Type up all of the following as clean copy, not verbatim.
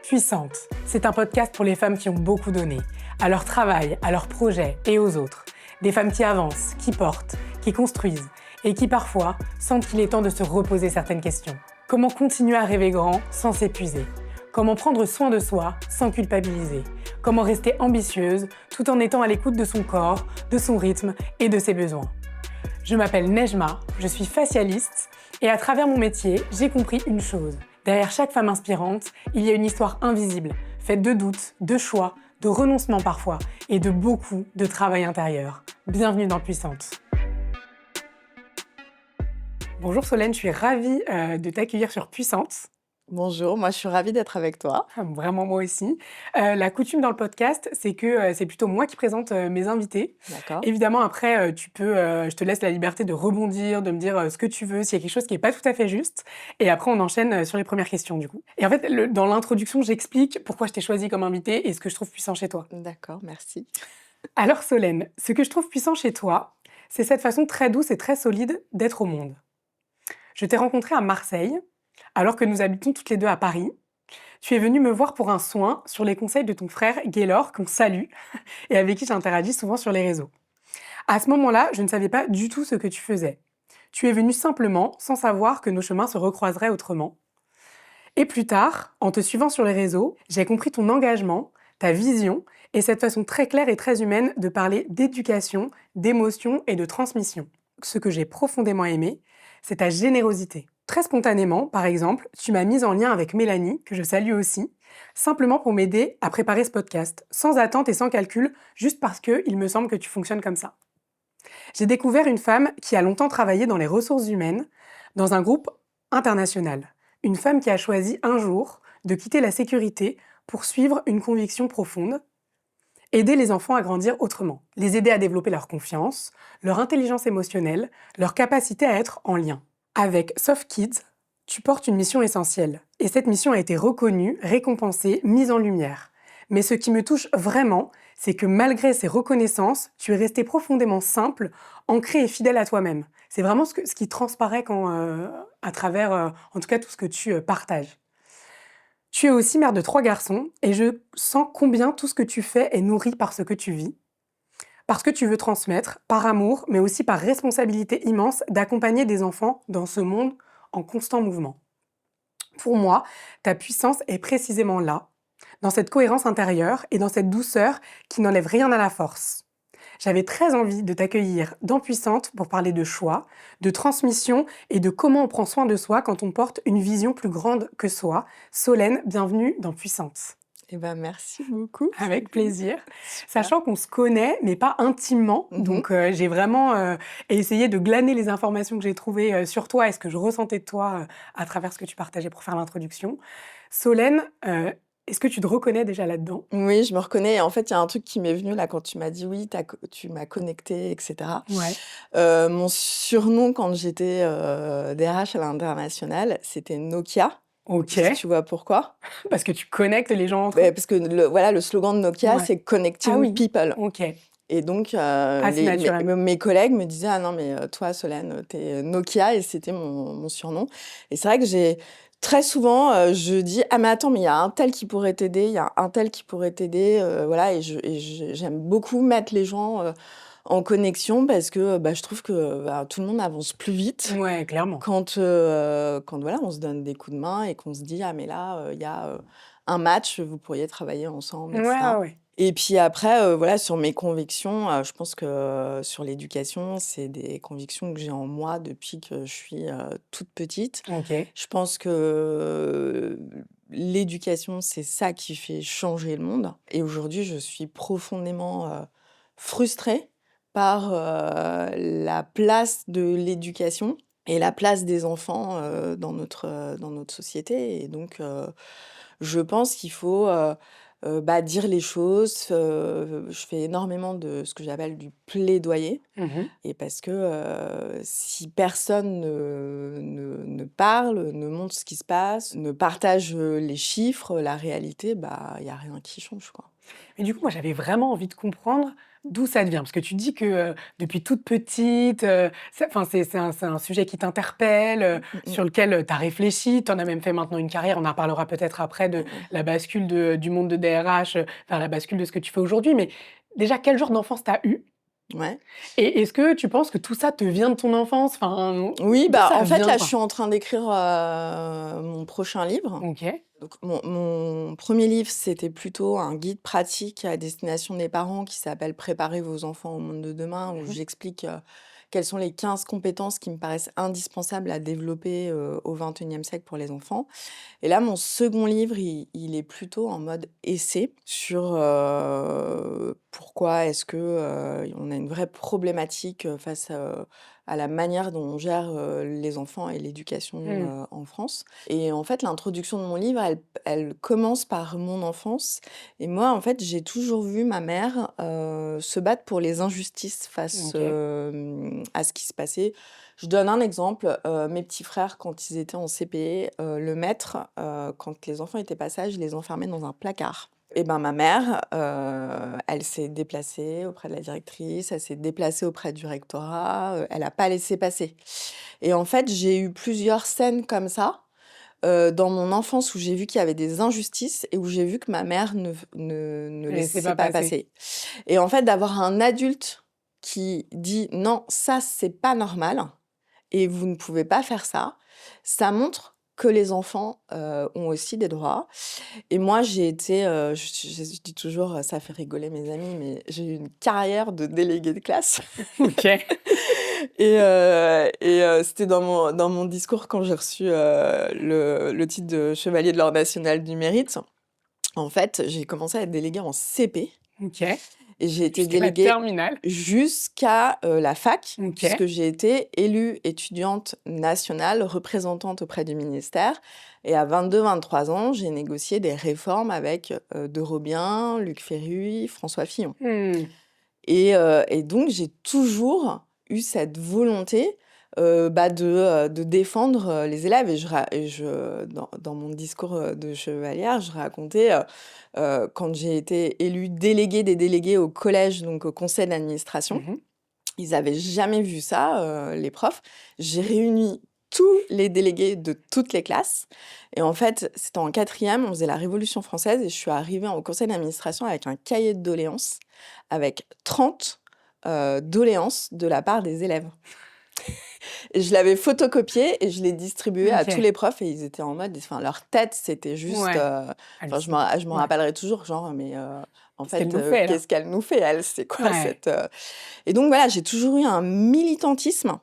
Puissante, c'est un podcast pour les femmes qui ont beaucoup donné, à leur travail, à leurs projets et aux autres. Des femmes qui avancent, qui portent, qui construisent et qui parfois sentent qu'il est temps de se reposer certaines questions. Comment continuer à rêver grand sans s'épuiser ? Comment prendre soin de soi sans culpabiliser ? Comment rester ambitieuse tout en étant à l'écoute de son corps, de son rythme et de ses besoins ? Je m'appelle Nejma, je suis facialiste et à travers mon métier, j'ai compris une chose. Derrière chaque femme inspirante, il y a une histoire invisible, faite de doutes, de choix, de renoncements parfois et de beaucoup de travail intérieur. Bienvenue dans Puissante. Bonjour Solène, je suis ravie de t'accueillir sur Puissante. Bonjour, moi je suis ravie d'être avec toi. Vraiment moi aussi. La coutume dans le podcast, c'est que c'est plutôt moi qui présente mes invités. D'accord. Évidemment, après, je te laisse la liberté de rebondir, de me dire ce que tu veux, s'il y a quelque chose qui n'est pas tout à fait juste. Et après, on enchaîne sur les premières questions, du coup. Et en fait, dans l'introduction, j'explique pourquoi je t'ai choisi comme invitée et ce que je trouve puissant chez toi. D'accord, merci. Alors, Solène, ce que je trouve puissant chez toi, c'est cette façon très douce et très solide d'être au monde. Je t'ai rencontrée à Marseille, alors que nous habitons toutes les deux à Paris. Tu es venue me voir pour un soin sur les conseils de ton frère Gaylor, qu'on salue, et avec qui j'interagis souvent sur les réseaux. À ce moment-là, je ne savais pas du tout ce que tu faisais. Tu es venue simplement, sans savoir que nos chemins se recroiseraient autrement. Et plus tard, en te suivant sur les réseaux, j'ai compris ton engagement, ta vision, et cette façon très claire et très humaine de parler d'éducation, d'émotion et de transmission. Ce que j'ai profondément aimé, c'est ta générosité. Très spontanément, par exemple, tu m'as mise en lien avec Mélanie, que je salue aussi, simplement pour m'aider à préparer ce podcast, sans attente et sans calcul, juste parce qu'il me semble que tu fonctionnes comme ça. J'ai découvert une femme qui a longtemps travaillé dans les ressources humaines, dans un groupe international. Une femme qui a choisi un jour de quitter la sécurité pour suivre une conviction profonde, aider les enfants à grandir autrement, les aider à développer leur confiance, leur intelligence émotionnelle, leur capacité à être en lien. Avec Soft Kids, tu portes une mission essentielle. Et cette mission a été reconnue, récompensée, mise en lumière. Mais ce qui me touche vraiment, c'est que malgré ces reconnaissances, tu es resté profondément simple, ancré et fidèle à toi-même. C'est vraiment ce qui transparaît à travers, en tout cas, tout ce que tu partages. Tu es aussi mère de 3 garçons et je sens combien tout ce que tu fais est nourri par ce que tu vis. Parce que tu veux transmettre, par amour, mais aussi par responsabilité immense, d'accompagner des enfants dans ce monde en constant mouvement. Pour moi, ta puissance est précisément là, dans cette cohérence intérieure et dans cette douceur qui n'enlève rien à la force. J'avais très envie de t'accueillir dans Puissante pour parler de choix, de transmission et de comment on prend soin de soi quand on porte une vision plus grande que soi. Solène, bienvenue dans Puissante. Eh ben, merci beaucoup. Avec plaisir. Super. Sachant qu'on se connaît, mais pas intimement. Donc, j'ai vraiment essayé de glaner les informations que j'ai trouvées sur toi et ce que je ressentais de toi à travers ce que tu partageais pour faire l'introduction. Solène, est-ce que tu te reconnais déjà là-dedans ? Oui, je me reconnais. Et en fait, il y a un truc qui m'est venu là quand tu m'as dit oui, tu m'as connectée, etc. Ouais. Mon surnom quand j'étais DRH à l'international, c'était Nokia. Ok. Si tu vois pourquoi? Parce que tu connectes les gens entre eux. Parce que le slogan de Nokia, Ouais. c'est Connecting Ah oui. People. Ok. Et donc, C'est naturel. mes collègues me disaient ah non mais toi Solène t'es Nokia, et c'était mon surnom. Et c'est vrai que j'ai très souvent je dis ah mais attends mais il y a un tel qui pourrait t'aider, il y a un tel qui pourrait t'aider, voilà. J'aime beaucoup mettre les gens en connexion parce que je trouve que tout le monde avance plus vite Ouais, clairement. quand voilà on se donne des coups de main et qu'on se dit ah mais là il y a un match, vous pourriez travailler ensemble, etc. Ouais. Et puis après, voilà, sur mes convictions, je pense que sur l'éducation, c'est des convictions que j'ai en moi depuis que je suis toute petite. Ok. Je pense que l'éducation, c'est ça qui fait changer le monde. Et aujourd'hui, je suis profondément frustrée par la place de l'éducation et la place des enfants dans notre société. Et donc, je pense qu'il faut dire les choses. Je fais énormément de ce que j'appelle du plaidoyer. Mhm. Et parce que si personne ne parle, ne montre ce qui se passe, ne partage les chiffres, la réalité, il n'y a rien qui change, quoi. Mais du coup, moi, j'avais vraiment envie de comprendre d'où ça vient. Parce que tu dis que depuis toute petite, enfin, c'est un sujet qui t'interpelle, Mmh mh. sur lequel tu as réfléchi, tu en as même fait maintenant une carrière. On en parlera peut-être après de Ouais. la bascule du monde de DRH vers la bascule de ce que tu fais aujourd'hui. Mais déjà, quel genre d'enfance tu as eu? Ouais. Et est-ce que tu penses que tout ça te vient de ton enfance? Enfin, Oui, d'où bah, ça en fait, vient, là, je quoi? suis en train d'écrire, mon prochain livre. OK. Donc mon 1er livre, c'était plutôt un guide pratique à destination des parents qui s'appelle «Préparez vos enfants au monde de demain», où Mmh. j'explique, quelles sont les 15 compétences qui me paraissent indispensables à développer, au XXIe siècle pour les enfants. Et là, mon second livre, il est plutôt en mode essai sur, pourquoi est-ce que, on a une vraie problématique, face, à la manière dont on gère, les enfants et l'éducation, Mmh. en France. Et en fait, l'introduction de mon livre, elle commence par mon enfance. Et moi, en fait, j'ai toujours vu ma mère, se battre pour les injustices face, OK. à ce qui se passait. Je donne un exemple, mes petits frères, quand ils étaient en CP, le maître, quand les enfants étaient pas sages, il les enfermait dans un placard. Et ben, ma mère, elle s'est déplacée auprès de la directrice, elle s'est déplacée auprès du rectorat, elle a pas laissé passer. Et en fait, j'ai eu plusieurs scènes comme ça, dans mon enfance où j'ai vu qu'il y avait des injustices et où j'ai vu que ma mère ne Laissez laissait pas pas passer. passer. Et en fait, d'avoir un adulte qui dit: «Non, ça, c'est pas normal et vous ne pouvez pas faire ça», ça montre que les enfants, ont aussi des droits. Et moi, j'ai été, je dis toujours, ça fait rigoler mes amis, mais j'ai eu une carrière de déléguée de classe. OK. C'était dans mon discours quand j'ai reçu, le titre de chevalier de l'ordre national du mérite. En fait, j'ai commencé à être déléguée en CP OK. et j'ai été Jusqu'à la déléguée terminale. jusqu'à, la fac, OK. puisque j'ai été élue étudiante nationale, représentante auprès du ministère. Et à 22-23 ans, j'ai négocié des réformes avec, de Robien, Luc Ferry, François Fillon. Mmh. Et donc j'ai toujours eu cette volonté, bah, de défendre, les élèves. Et dans mon discours, de chevalière, je racontais, quand j'ai été élue déléguée des délégués au collège, donc au conseil d'administration. Mmh. Ils avaient jamais vu ça, les profs. J'ai réuni tous les délégués de toutes les classes et en fait, c'était en 4e, on faisait la Révolution française et je suis arrivée au conseil d'administration avec un cahier de doléances avec 30, doléances de la part des élèves. Et je l'avais photocopié et je l'ai distribué à tous OK. les profs et ils étaient en mode enfin leur tête, c'était juste, Ouais. enfin Hallucinant. je m'en Ouais. rappellerai toujours genre: «Mais, en Qu'est-ce qu'elle fait, nous fait là? qu'est-ce qu'elle nous fait elle? C'est quoi Ouais. cette, Et donc voilà, j'ai toujours eu un militantisme,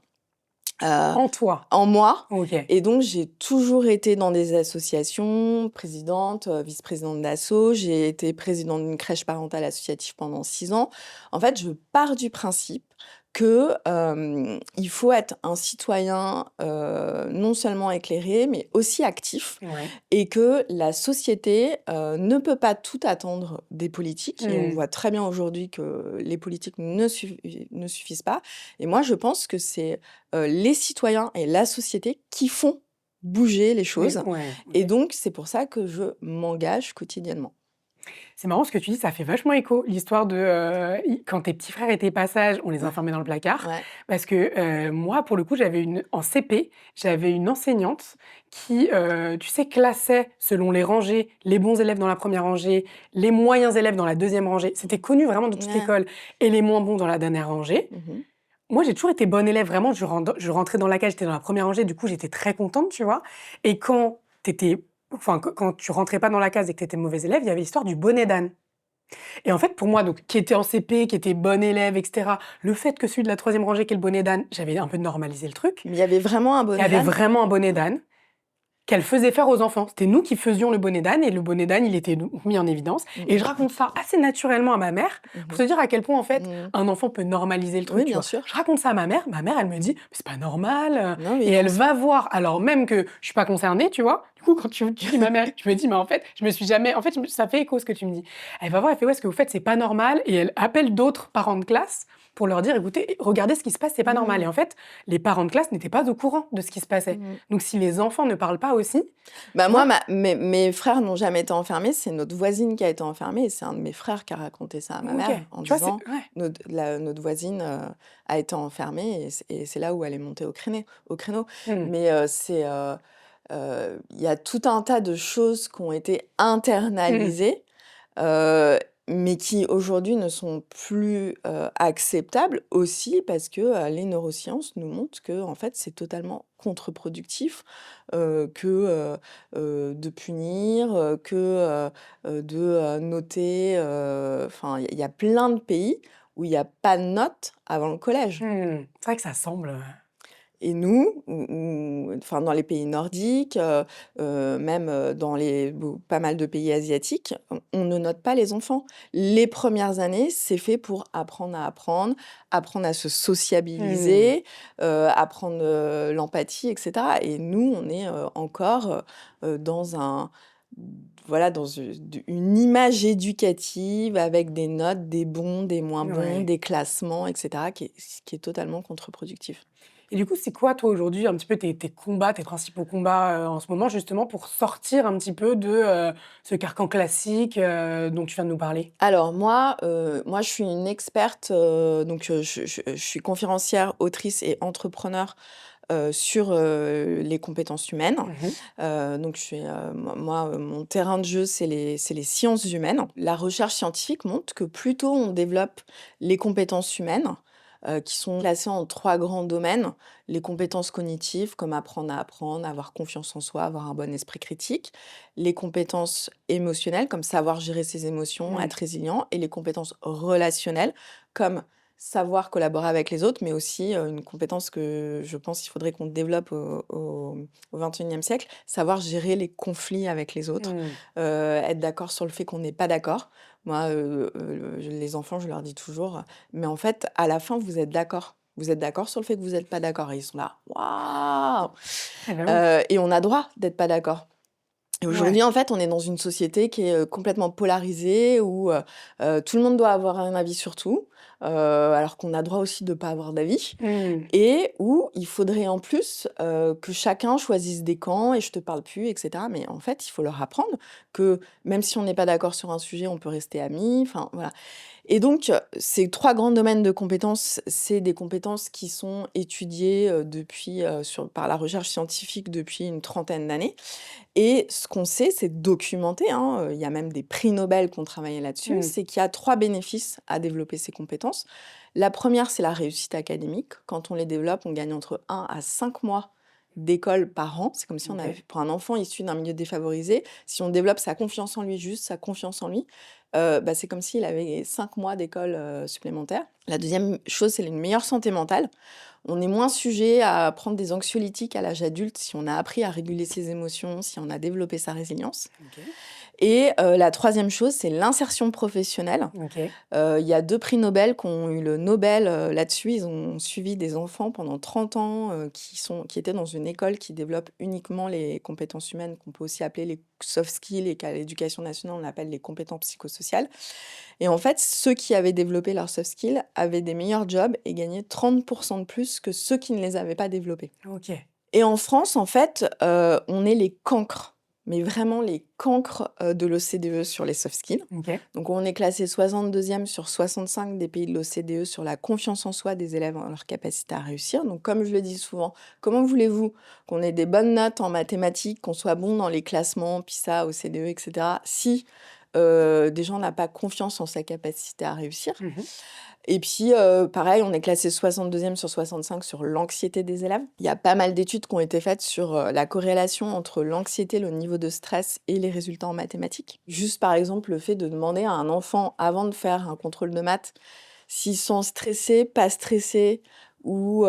heu, En toi? en moi. OK. Et donc j'ai toujours été dans des associations, présidente, vice-présidente d'asso. J'ai été présidente d'une crèche parentale associative pendant 6 ans. En fait, je pars du principe que, il faut être un citoyen, non seulement éclairé, mais aussi actif Ouais. et que la société, ne peut pas tout attendre des politiques et on Mmh. voit très bien aujourd'hui que les politiques ne suffisent pas. Et moi, je pense que c'est, les citoyens et la société qui font bouger les Mais choses ouais, et OK. donc c'est pour ça que je m'engage quotidiennement. C'est marrant ce que tu dis, ça fait vachement écho, l'histoire de, i quand tes petits frères étaient pas sages, on les Ouais, enfermait dans le placard. ouais. Parce que, moi, pour le coup, en CP, j'avais une enseignante qui, tu sais, classait selon les rangées, les bons élèves dans la première rangée, les moyens élèves dans la deuxième rangée. C'était connu vraiment de toute Ouais. l'école et les moins bons dans la dernière rangée. Mmh. Moi, j'ai toujours été bonne élève, vraiment, je rentrais dans la case, j'étais dans la première rangée, du coup, j'étais très contente, tu vois? Et quand quand tu rentrais pas dans la case et que tu étais mauvais élève, il y avait l'histoire du bonnet d'âne. Et en fait, pour moi, donc qui était en CP, qui était bonne élève et cetera, le fait que celui de la troisième rangée qui ait le bonnet d'âne, j'avais un peu normalisé le truc. Mais il y avait vraiment un Il y bonnet avait d'âne? vraiment un bonnet d'âne qu'elle faisait faire aux enfants. C'était nous qui faisions le bonnet d'âne et le bonnet d'âne, il était donc mis en évidence. Mmh Et je mh. raconte ça assez naturellement à ma mère pour Mmh. te dire à quel point, en fait, Mmh. un enfant peut normaliser le Oui, truc, tu bien vois. sûr. Je raconte ça à ma mère, elle me dit, mais c'est pas normal. Non, mais Et non, elle va voir, alors même que je suis pas concernée, tu vois. Du coup, quand tu dis ma mère, je me dis, mais en fait, je me suis jamais, en fait, ça fait écho ce que tu me dis. Elle va voir, elle fait, ouais, ce que vous faites, c'est pas normal. Et elle appelle d'autres parents de classe pour leur dire: «Écoutez, regardez ce qui se passe, c'est pas normal» et Mmh. en fait, les parents de classe n'étaient pas au courant de ce qui se passait. Mmh. Donc si les enfants ne parlent pas aussi, Bah, tu moi, vois? mes frères n'ont jamais été enfermés, c'est notre voisine qui a été enfermée et c'est un de mes frères qui a raconté ça à ma OK. mère en Tu vois, c'est disant: ouais. «Notre voisine, a été enfermée et c'est là où elle est montée au créneau». Mmh. Mais, il y a tout un tas de choses qui ont été Mmh. internalisées, heu, mais qui aujourd'hui ne sont plus, acceptables aussi parce que, les neurosciences nous montrent que en fait, c'est totalement contre-productif, de punir, de, noter, enfin, il y a plein de pays où il y a pas de notes avant le collège. Mmh. C'est vrai que ça semble, Et nous, enfin dans les pays nordiques, même, dans pas mal de pays asiatiques, on ne note pas les enfants. Les premières années, c'est fait pour apprendre à se mmh. sociabiliser, apprendre, l'empathie et cetera. Et nous, on est, encore, dans voilà, dans une image éducative avec des notes, des bons, des moins bons, Ouais. des classements et cetera, qui est totalement contre-productif. Et du coup, c'est quoi, toi, aujourd'hui, un petit peu tes combats, tes principaux combats, en ce moment, justement, pour sortir un petit peu de, ce carcan classique, dont tu viens de nous parler? Alors moi je suis une experte, donc je suis conférencière, autrice et entrepreneur, sur, les compétences humaines. Mmh. Donc je suis, mon terrain de jeu, c'est les sciences humaines. La recherche scientifique montre que plus tôt on développe les compétences humaines, qui sont classées en 3 grands domaines. Les compétences cognitives, comme apprendre à apprendre, avoir confiance en soi, avoir un bon esprit critique. Les compétences émotionnelles, comme savoir gérer ses émotions, Mmh. être résilient. Et les compétences relationnelles, comme savoir collaborer avec les autres, mais aussi, une compétence que je pense qu'il faudrait qu'on développe au 21e siècle, savoir gérer les conflits avec les autres, Mmh. être d'accord sur le fait qu'on n'est pas d'accord. Moi, les enfants, je leur dis toujours: «Mais en fait, à la fin, vous êtes d'accord. Vous êtes d'accord sur le fait que vous êtes pas d'accord?» Et ils sont là: «Waouh!» Eh bah, oui. Et on a droit d'être pas d'accord. Et Ouais. aujourd'hui, en fait, on est dans une société qui est, complètement polarisée où, tout le monde doit avoir un avis sur tout, alors qu'on a droit aussi de pas avoir d'avis. Mmh. Et où il faudrait en plus, que chacun choisisse des camps et je te parle plus et cetera. Mais en fait, il faut leur apprendre que même si on n'est pas d'accord sur un sujet, on peut rester amis, enfin voilà. Et donc, ces 3 grands domaines de compétences, c'est des compétences qui sont étudiées, depuis, par la recherche scientifique depuis une trentaine d'années. Et ce qu'on sait, c'est documenté, hein, il y a même des prix Nobel qui ont travaillé là-dessus, Mmh. c'est qu'il y a 3 bénéfices à développer ces compétences. La première, c'est la réussite académique. Quand on les développe, on gagne entre 1 à 5 mois d'école par an. C'est comme si on avait OK. fait pour un enfant issu d'un milieu défavorisé, si on développe sa confiance en lui, juste sa confiance en lui, bah, c'est comme s'il avait 5 mois d'école, supplémentaires. La deuxième chose, c'est une meilleure santé mentale. On est moins sujet à prendre des anxiolytiques à l'âge adulte si on a appris à réguler ses émotions, si on a développé sa résilience. OK. Et la troisième chose, c'est l'insertion professionnelle. OK. Il y a 2 prix Nobel qui ont eu le Nobel, là-dessus. Ils ont suivi des enfants pendant 30 ans, qui étaient dans une école qui développe uniquement les compétences humaines, qu'on peut aussi appeler les soft skills et qu'à l'éducation nationale, on appelle les compétences psychosociales. Et en fait, ceux qui avaient développé leurs soft skills avaient des meilleurs jobs et gagnaient 30 de plus que ceux qui ne les avaient pas développés. OK. Et en France, en fait, on est les cancres, mais vraiment les cancres, de l'OCDE sur les soft skills. OK. Donc on est classé 62e sur 65 des pays de l'OCDE sur la confiance en soi des élèves en leur capacité à réussir. Donc comme je le dis souvent, comment voulez-vous qu'on ait des bonnes notes en mathématiques, qu'on soit bon dans les classements PISA, OCDE et cetera, si, des gens n'a pas confiance en sa capacité à réussir? Mmh. Et puis, pareil, on est classé 62e sur 65 sur l'anxiété des élèves. Il y a pas mal d'études qui ont été faites sur, la corrélation entre l'anxiété, le niveau de stress et les résultats en mathématiques. Juste, par exemple, le fait de demander à un enfant, avant de faire un contrôle de maths, s'il sent stressé, pas stressé ou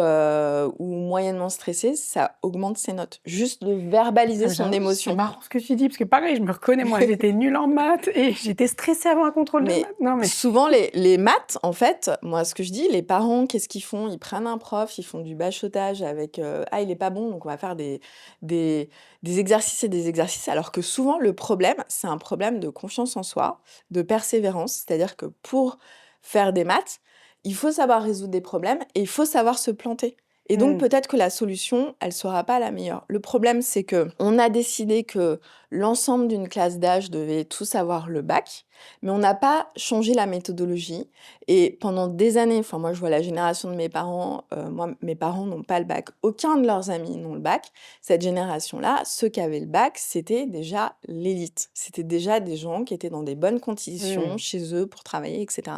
moyennement stressé, ça augmente ses notes. Juste de Ah verbaliser mais son j'avoue, c'est émotion. marrant ce que tu dis, parce que pareil, je me reconnais, moi, j'étais nulle en maths et j'étais stressée avant un contrôle de Mais maths. Non mais souvent les maths, en fait, moi, ce que je dis, les parents, qu'est-ce qu'ils font? Ils prennent un prof, ils font du bachotage avec, «Ah, il est pas bon, donc on va faire des des exercices et des exercices», alors que souvent le problème, c'est un problème de confiance en soi, de persévérance. C'est-à-dire que pour faire des maths, il faut savoir résoudre des problèmes et il faut savoir se planter. Et donc, peut-être que la solution, elle sera pas la meilleure. Le problème, c'est qu'on a décidé que l'ensemble d'une classe d'âge devait tous avoir le bac, mais on n'a pas changé la méthodologie. Et pendant des années, enfin moi je vois la génération de mes parents, moi mes parents n'ont pas le bac, aucun de leurs amis n'ont le bac. Cette génération-là, ceux qui avaient le bac, c'était déjà l'élite. C'était déjà des gens qui étaient dans des bonnes conditions chez eux pour travailler, etc.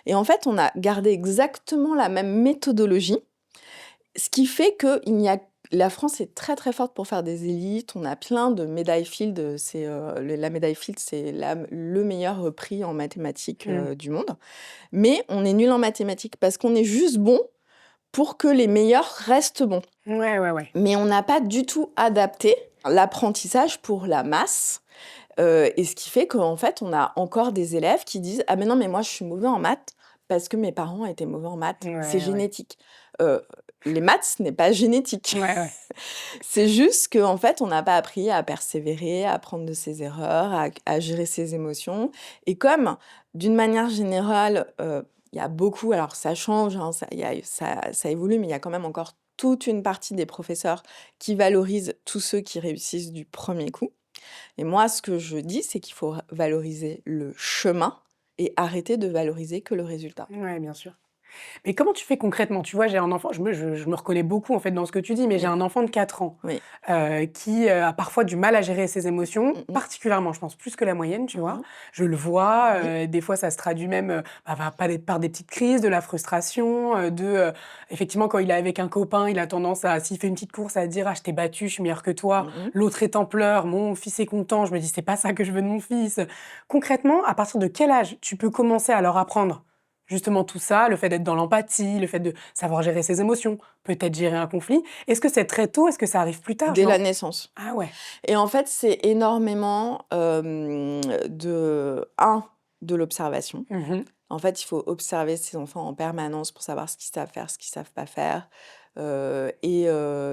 Et en fait, on a gardé exactement la même méthodologie, ce qui fait que la France est très très forte pour faire des élites. On a plein de médailles Fields. La médaille Fields, c'est le meilleur prix en mathématiques du monde. Mais on est nul en mathématiques parce qu'on est juste bon pour que les meilleurs restent bons. Ouais. Mais on n'a pas du tout adapté l'apprentissage pour la masse. Et ce qui fait qu'en fait, on a encore des élèves qui disent « Ah mais non, mais moi je suis mauvais en maths parce que mes parents étaient mauvais en maths. C'est génétique. » Les maths, ce n'est pas génétique. C'est juste qu'en fait, on n'a pas appris à persévérer, à apprendre de ses erreurs, à gérer ses émotions. Et comme, d'une manière générale, il y a beaucoup, alors ça change, hein, ça évolue, mais il y a quand même encore toute une partie des professeurs qui valorisent tous ceux qui réussissent du premier coup. Et moi, ce que je dis, c'est qu'il faut valoriser le chemin et arrêter de valoriser que le résultat. Ouais, bien sûr. Mais comment tu fais concrètement? Tu vois, j'ai un enfant, je me reconnais beaucoup en fait dans ce que tu dis, mais j'ai un enfant de 4 ans qui a parfois du mal à gérer ses émotions, particulièrement, je pense, plus que la moyenne, tu vois. Je le vois, des fois ça se traduit même par des petites crises, de la frustration, effectivement, quand il est avec un copain, il a tendance à, s'il fait une petite course, à dire « Ah, je t'ai battu, je suis meilleur que toi ». L'autre est en pleurs, mon fils est content, je me dis « C'est pas ça que je veux de mon fils ». Concrètement, à partir de quel âge tu peux commencer à leur apprendre justement tout ça, le fait d'être dans l'empathie, le fait de savoir gérer ses émotions, peut-être gérer un conflit. Est-ce que c'est très tôt? Est-ce que ça arrive plus tard? Dès la naissance. Ah ouais. Et en fait, c'est énormément de l'observation. En fait, il faut observer ses enfants en permanence pour savoir ce qu'ils savent faire, ce qu'ils savent pas faire. Et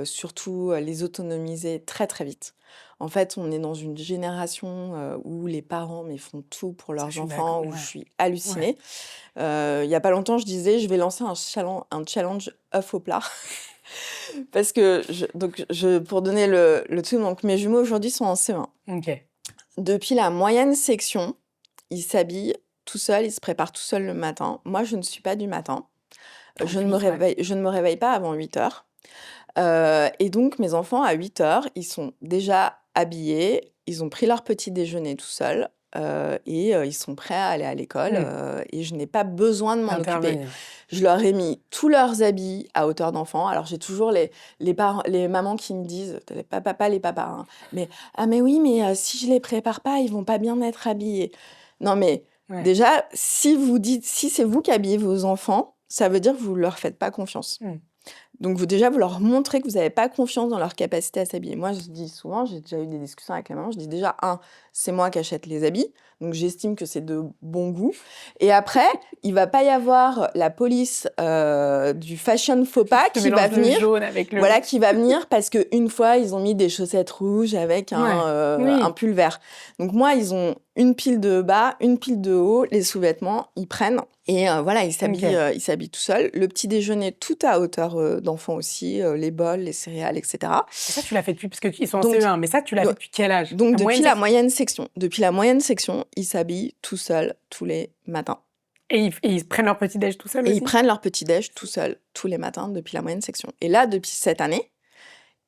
surtout, les autonomiser très, très vite. En fait, on est dans une génération où les parents font tout pour leurs enfants, où je suis hallucinée. Il y a pas longtemps, je disais, je vais lancer un challenge œuf au plat. Parce que, pour donner le truc, donc mes jumeaux aujourd'hui sont en CE1. Depuis la moyenne section, ils s'habillent tout seuls, ils se préparent tout seuls le matin. Moi, je ne suis pas du matin. Je ne me réveille pas avant 8 heures. Et donc, mes enfants, à 8 heures, ils sont déjà habillés, ils ont pris leur petit déjeuner tout seuls. Et ils sont prêts à aller à l'école et je n'ai pas besoin de m'en occuper. Je leur ai mis tous leurs habits à hauteur d'enfant. Alors j'ai toujours les mamans qui me disent, les papas, hein, mais oui, mais si je les prépare pas, ils vont pas bien être habillés. Non mais déjà, si c'est vous qui habillez vos enfants, ça veut dire que vous leur faites pas confiance. Donc, vous leur montrez que vous n'avez pas confiance dans leur capacité à s'habiller. Moi, je dis souvent, j'ai déjà eu des discussions avec la maman, je dis déjà, c'est moi qui achète les habits, donc j'estime que c'est de bon goût. Et après, il va pas y avoir la police du fashion faux pas qui va venir, qui va venir parce qu'une fois, ils ont mis des chaussettes rouges avec un pull vert. Donc moi, ils ont une pile de bas, une pile de haut, les sous-vêtements, ils prennent. Et ils s'habillent tout seuls. Le petit déjeuner, tout à hauteur d'enfants aussi, les bols, les céréales, etc. Et ça, tu l'as fait depuis, parce qu'ils sont en CE1, mais ça, tu l'as fait depuis quel âge? Donc, depuis la moyenne section. Depuis la moyenne section, ils s'habillent tout seuls tous les matins. Et ils prennent leur petit-déj tout seuls aussi? Et ils prennent leur petit-déj tout seuls tous les matins depuis la moyenne section. Et là, depuis cette année,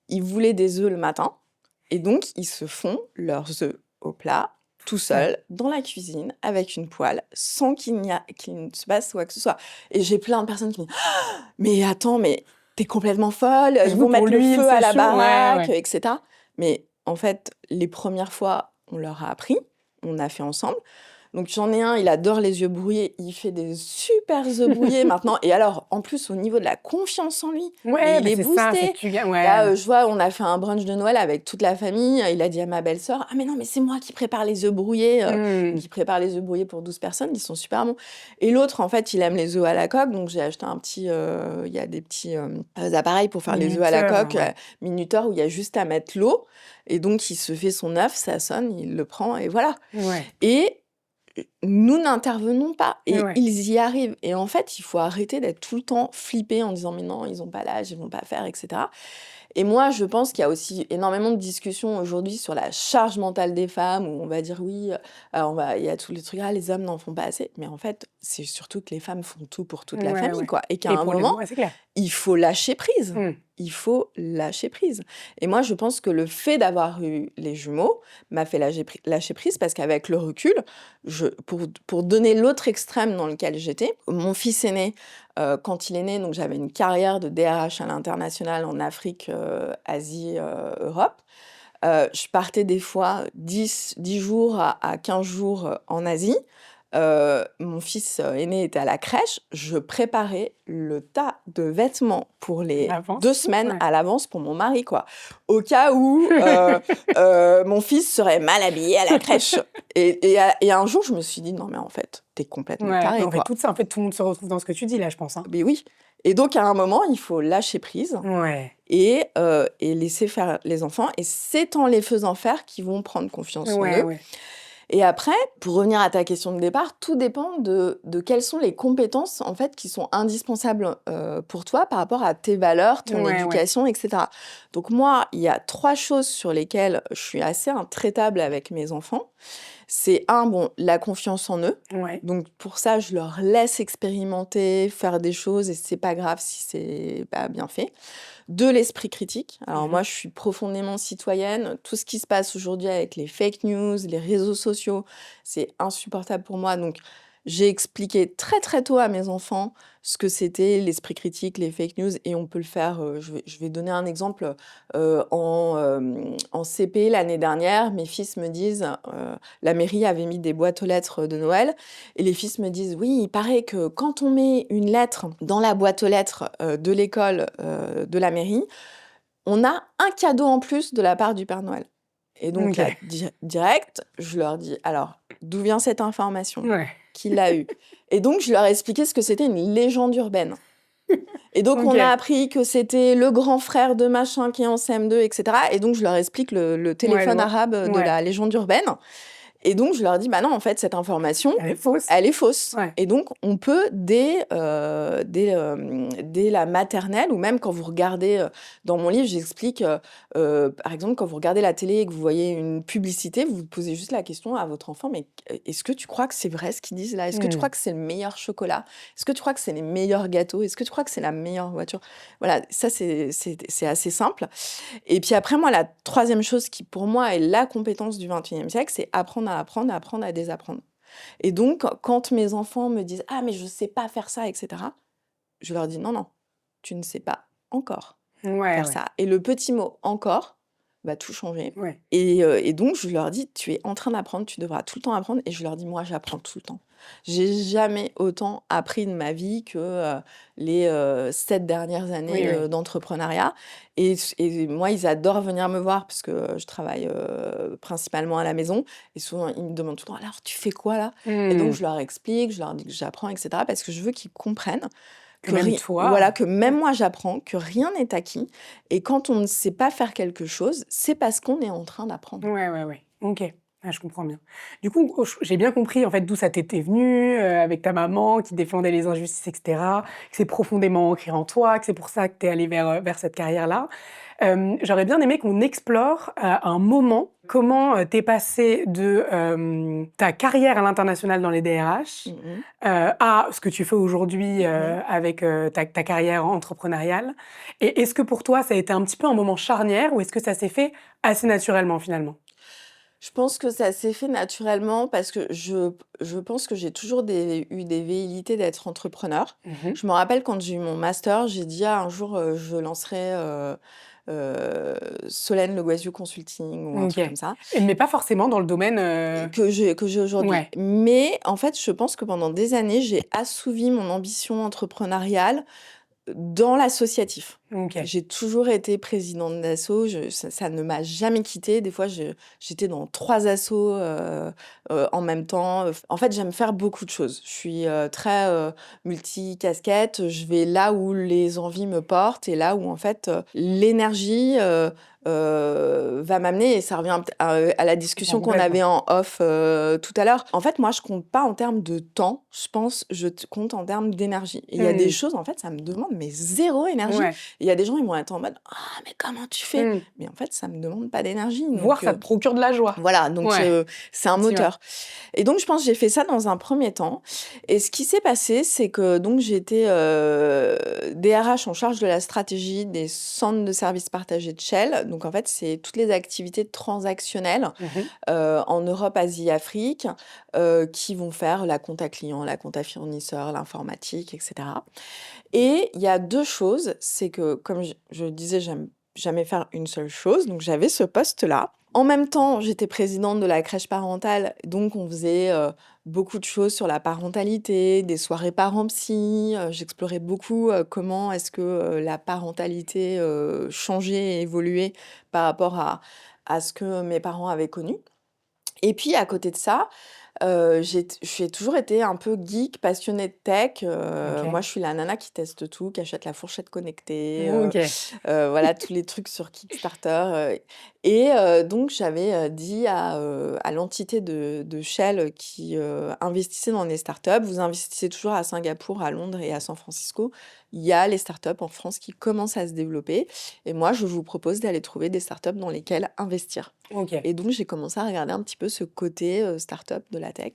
ils voulaient des œufs le matin. Et donc, ils se font leurs œufs au plat, tout seul, dans la cuisine, avec une poêle, sans qu'il ne se passe quoi que ce soit. Et j'ai plein de personnes qui me disent « Mais attends, mais t'es complètement folle, ils vont mettre le feu à la baraque, etc. » Mais en fait, les premières fois, on leur a appris, on a fait ensemble. Donc j'en ai un, il adore les œufs brouillés, il fait des super œufs brouillés maintenant. Et alors, en plus, au niveau de la confiance en lui, il est boosté. Là, je vois, on a fait un brunch de Noël avec toute la famille. Il a dit à ma belle-sœur, ah mais non, mais c'est moi qui prépare les œufs brouillés. Qui prépare les œufs brouillés pour 12 personnes, ils sont super bons. Et l'autre, en fait, il aime les œufs à la coque. Donc j'ai acheté un petit, il y a des petits appareils pour faire les œufs à la coque, minuteur, où il y a juste à mettre l'eau. Et donc, il se fait son œuf, ça sonne, il le prend et voilà. Et nous n'intervenons pas et Ouais. ils y arrivent. Et en fait, il faut arrêter d'être tout le temps flippé en disant: «Mais non, ils ont pas l'âge, ils vont pas faire» et cetera. Et moi, je pense qu'il y a aussi énormément de discussions aujourd'hui sur la charge mentale des femmes où on va dire: «Oui, il y a tous les trucs: "Ah, les hommes n'en font pas assez"». Mais en fait, c'est surtout que les femmes font tout pour toute la Ouais, famille, ouais. quoi, et qu'à Et un pour les moment, ouais, c'est clair. il faut lâcher prise. Mmh. Il faut lâcher prise. Et moi, je pense que le fait d'avoir eu les jumeaux m'a fait lâcher prise parce qu'avec le recul, pour donner l'autre extrême dans lequel j'étais, mon fils aîné, quand il est né, donc j'avais une carrière de DRH à l'international en Afrique, Asie, Europe. Je partais des fois 10 jours à 15 jours, en Asie. Mon fils, aîné était à la crèche. Je préparais le tas de vêtements pour À les l'avance. 2 semaines Ouais. à l'avance pour mon mari, quoi. Au cas où, mon fils serait mal habillé à la crèche. Et un jour, je me suis dit: «Non, mais en fait, tu es complètement Ouais, mais taré, en fait, quoi». tout ça, en fait, tout le monde se retrouve dans ce que tu dis là, je pense, hein? Mais oui. Et donc à un moment, il faut lâcher prise Ouais. et laisser faire les enfants, et c'est en les faisant faire qu'ils vont prendre confiance en Ouais, eux. ouais. Et après, pour revenir à ta question de départ, tout dépend de quelles sont les compétences, en fait, qui sont indispensables, pour toi par rapport à tes valeurs, ton Ouais, ouais. éducation, et cetera. Donc moi, il y a 3 choses sur lesquelles je suis assez intraitable avec mes enfants. C'est bon, la confiance en eux. Ouais. Donc pour ça, je leur laisse expérimenter, faire des choses et c'est pas grave si c'est pas bien fait. 2, l'esprit critique. Alors Mmh. moi, je suis profondément citoyenne. Tout ce qui se passe aujourd'hui avec les fake news, les réseaux sociaux, c'est insupportable pour moi. Donc j'ai expliqué très, très tôt à mes enfants ce que c'était l'esprit critique, les fake news, et on peut le faire, je vais donner un exemple. En CP l'année dernière, mes fils me disent, la mairie avait mis des boîtes aux lettres de Noël, et les fils me disent: «Oui, il paraît que quand on met une lettre dans la boîte aux lettres, de l'école, de la mairie, on a un cadeau en plus de la part du Père Noël». Et donc là, OK. direct, je leur dis: «Alors, d'où vient cette information? Ouais. Qui l'a eue?» Et donc je leur ai expliqué ce que c'était une légende urbaine. Et donc on a OK. appris que c'était le grand frère de machin qui est en CM2, et cetera. Et donc je leur explique le Ouais, je téléphone vois. arabe de Ouais. la légende urbaine. Et donc je leur dis: «Bah non, en fait, cette information, Elle est fausse. elle est fausse». Ouais. Et donc on peut dès la maternelle, ou même quand vous regardez, dans mon livre, j'explique, par exemple, quand vous regardez la télé et que vous voyez une publicité, vous posez juste la question à votre enfant: «Mais est-ce que tu crois que c'est vrai ce qu'ils disent là? Est-ce que tu Mmh. crois que c'est le meilleur chocolat? Est-ce que tu crois que c'est les meilleurs gâteaux? Est-ce que tu crois que c'est la meilleure voiture?» Voilà, ça c'est assez simple. Et puis après, moi, la troisième chose qui, pour moi, est la compétence du 21e siècle, c'est apprendre à apprendre, apprendre à désapprendre. Et donc, quand mes enfants me disent: «Ah, mais je sais pas faire ça», et cetera, je leur dis: «Non, non, tu ne sais pas encore Ouais, faire ouais. ça». Et le petit mot «encore» va tout changer. Ouais. Et donc, je leur dis: «Tu es en train d'apprendre, tu devras tout le temps apprendre». Et je leur dis: «Moi, j'apprends tout le temps». J'ai jamais autant appris de ma vie que, les, 7 dernières années, Oui, oui. d'entrepreneuriat. Et moi, ils adorent venir me voir parce que, je travaille, principalement à la maison, et souvent, ils me demandent tout le temps: «Alors, tu fais quoi là?» Et donc Mmh. je leur explique, je leur dis que j'apprends, et cetera, parce que je veux qu'ils comprennent Que que même ri toi, voilà, que même ouais. moi j'apprends, que rien n'est acquis, et quand on ne sait pas faire quelque chose, c'est parce qu'on est en train d'apprendre. Ouais, ouais, ouais. OK. Ah, je comprends bien. Du coup, j'ai bien compris, en fait, d'où ça t'était venu, avec ta maman qui défendait les injustices et cetera, que c'est profondément ancré en toi, que c'est pour ça que tu es allée vers cette carrière-là. J'aurais bien aimé qu'on explore, un moment, comment, tu es passée de, ta carrière à l'international dans les DRH, Mmh mh. à ce que tu fais aujourd'hui, Mmh. avec, ta carrière entrepreneuriale. Et est-ce que pour toi, ça a été un petit peu un moment charnière ou est-ce que ça s'est fait assez naturellement, finalement? Je pense que ça s'est fait naturellement parce que je pense que j'ai toujours eu des velléités d'être entrepreneur. Mmh mh. Je me rappelle quand j'ai eu mon master, j'ai dit: «Ah, un jour, je lancerai, heu, Solène Le Guaziou Consulting», ou un OK. truc comme ça, Mais pas forcément dans le domaine, que j'ai aujourd'hui. ouais. Mais en fait, je pense que pendant des années, j'ai assouvi mon ambition entrepreneuriale dans l'associatif. OK. J'ai toujours été présidente d'asso, ça ne m'a jamais quittée. Des fois, j'étais dans 3 assos, en même temps. En fait, j'aime faire beaucoup de choses. Je suis, très, multicasquette. Je vais là où les envies me portent et là où, en fait, l'énergie, va m'amener et ça revient à la Je comprends discussion qu'on complètement. avait en off, tout à l'heure. En fait, moi, je compte pas en termes de temps, je compte en termes d'énergie. Et il y a des Mmh. choses, en fait, ça me demande mais 0 énergie. Ouais. Et il y a des gens, ils vont être en mode: «Ah mais comment tu fais?» Mmh. Mais en fait, ça me demande pas d'énergie Voire ça te procure de la joie. voilà, donc Ouais, c'est un effectivement. moteur. Et donc je pense que j'ai fait ça dans un premier temps et ce qui s'est passé, c'est que donc j'étais, DRH en charge de la stratégie des centres de services partagés de Shell. Donc en fait, c'est toutes les activités transactionnelles, Mmh. en Europe, Asie, Afrique, qui vont faire la compta client, la compta fournisseur, l'informatique et cetera. Et il y a 2 choses, c'est que comme je disais, j'aime jamais faire une seule chose, donc j'avais ce poste-là. En même temps, j'étais présidente de la crèche parentale, donc on faisait, beaucoup de choses sur la parentalité, des soirées parents-psy, j'explorais beaucoup, comment est-ce que, la parentalité, changeait et évoluait par rapport à ce que mes parents avaient connu. Et puis à côté de ça, j'ai toujours été un peu geek, passionnée de tech, moi OK. je suis la nana qui teste tout, qui achète la fourchette connectée, OK. voilà tous les trucs sur Kickstarter, et donc j'avais, dit à l'entité de Shell qui, investissait dans les startups: «Vous investissez toujours à Singapour, à Londres et à San Francisco. Il y a les startups en France qui commencent à se développer et moi je vous propose d'aller trouver des startups dans lesquelles investir». OK. Et donc j'ai commencé à regarder un petit peu ce côté, start-up de la tech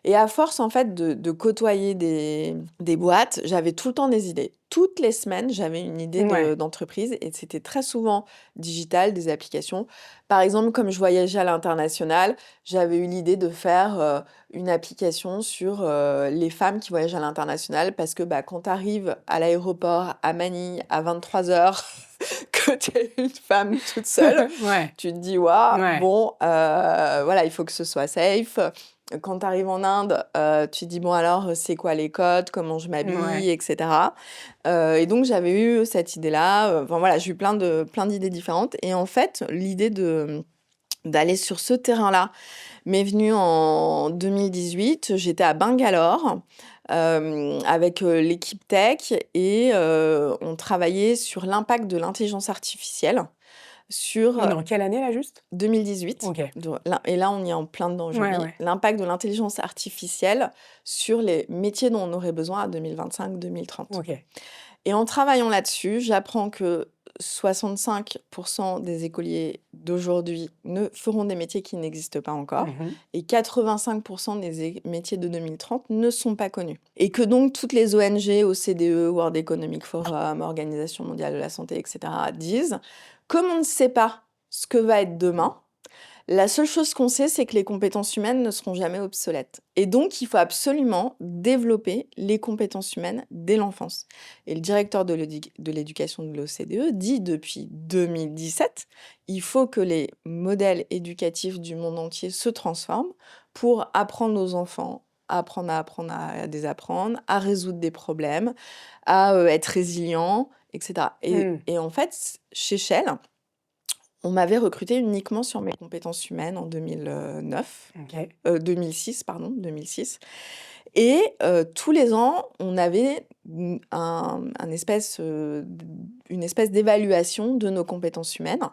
et à force, en fait, de côtoyer des boîtes, j'avais tout le temps des idées. Toutes les semaines, j'avais une idée Ouais. d'entreprise et c'était très souvent digital, des applications. Par exemple, comme je voyageais à l'international, j'avais eu l'idée de faire, une application sur, les femmes qui voyagent à l'international parce que, bah, quand tu arrives à l'aéroport à Manille à 23h, que tu es une femme toute seule, Ouais. tu te dis: «Waouh, Ouais. bon, voilà, il faut que ce soit safe». Quand tu arrives en Inde, tu te dis: «Bon alors, c'est quoi les codes? Comment je m'habille?» Ouais. et cetera. Et donc j'avais eu cette idée-là, enfin voilà, j'ai eu plein d'idées différentes et en fait, l'idée d'aller sur ce terrain-là m'est venue en 2018. J'étais à Bangalore, avec, l'équipe tech et on travaillait sur l'impact de l'intelligence artificielle On est sur, en quelle année là juste? 2018, OK. et là, on y est en plein dedans Ouais, aujourd'hui. ouais. L'impact de l'intelligence artificielle sur les métiers dont on aurait besoin à 2025-2030. OK. Et en travaillant là-dessus, j'apprends que 65 des écoliers d'aujourd'hui ne feront des métiers qui n'existent pas encore Mmh. et 85 des métiers de 2030 ne sont pas connus. Et que donc toutes les ONG, OCDE, World Economic Forum, Organisation mondiale de la santé, etc., disent, comme on ne sait pas ce que va être demain, la seule chose qu'on sait, c'est que les compétences humaines ne seront jamais obsolètes. Et donc, il faut absolument développer les compétences humaines dès l'enfance. Et le directeur de l'éducation de l'OCDE dit depuis 2017, il faut que les modèles éducatifs du monde entier se transforment pour apprendre aux enfants à apprendre à désapprendre, à résoudre des problèmes, à être résilient, etc. Mmh. Et en fait, chez Shell, on m'avait recrutée uniquement sur mes compétences humaines en 2009, OK. 2006 pardon, 2006 et tous les ans, on avait une espèce d'évaluation de nos compétences humaines.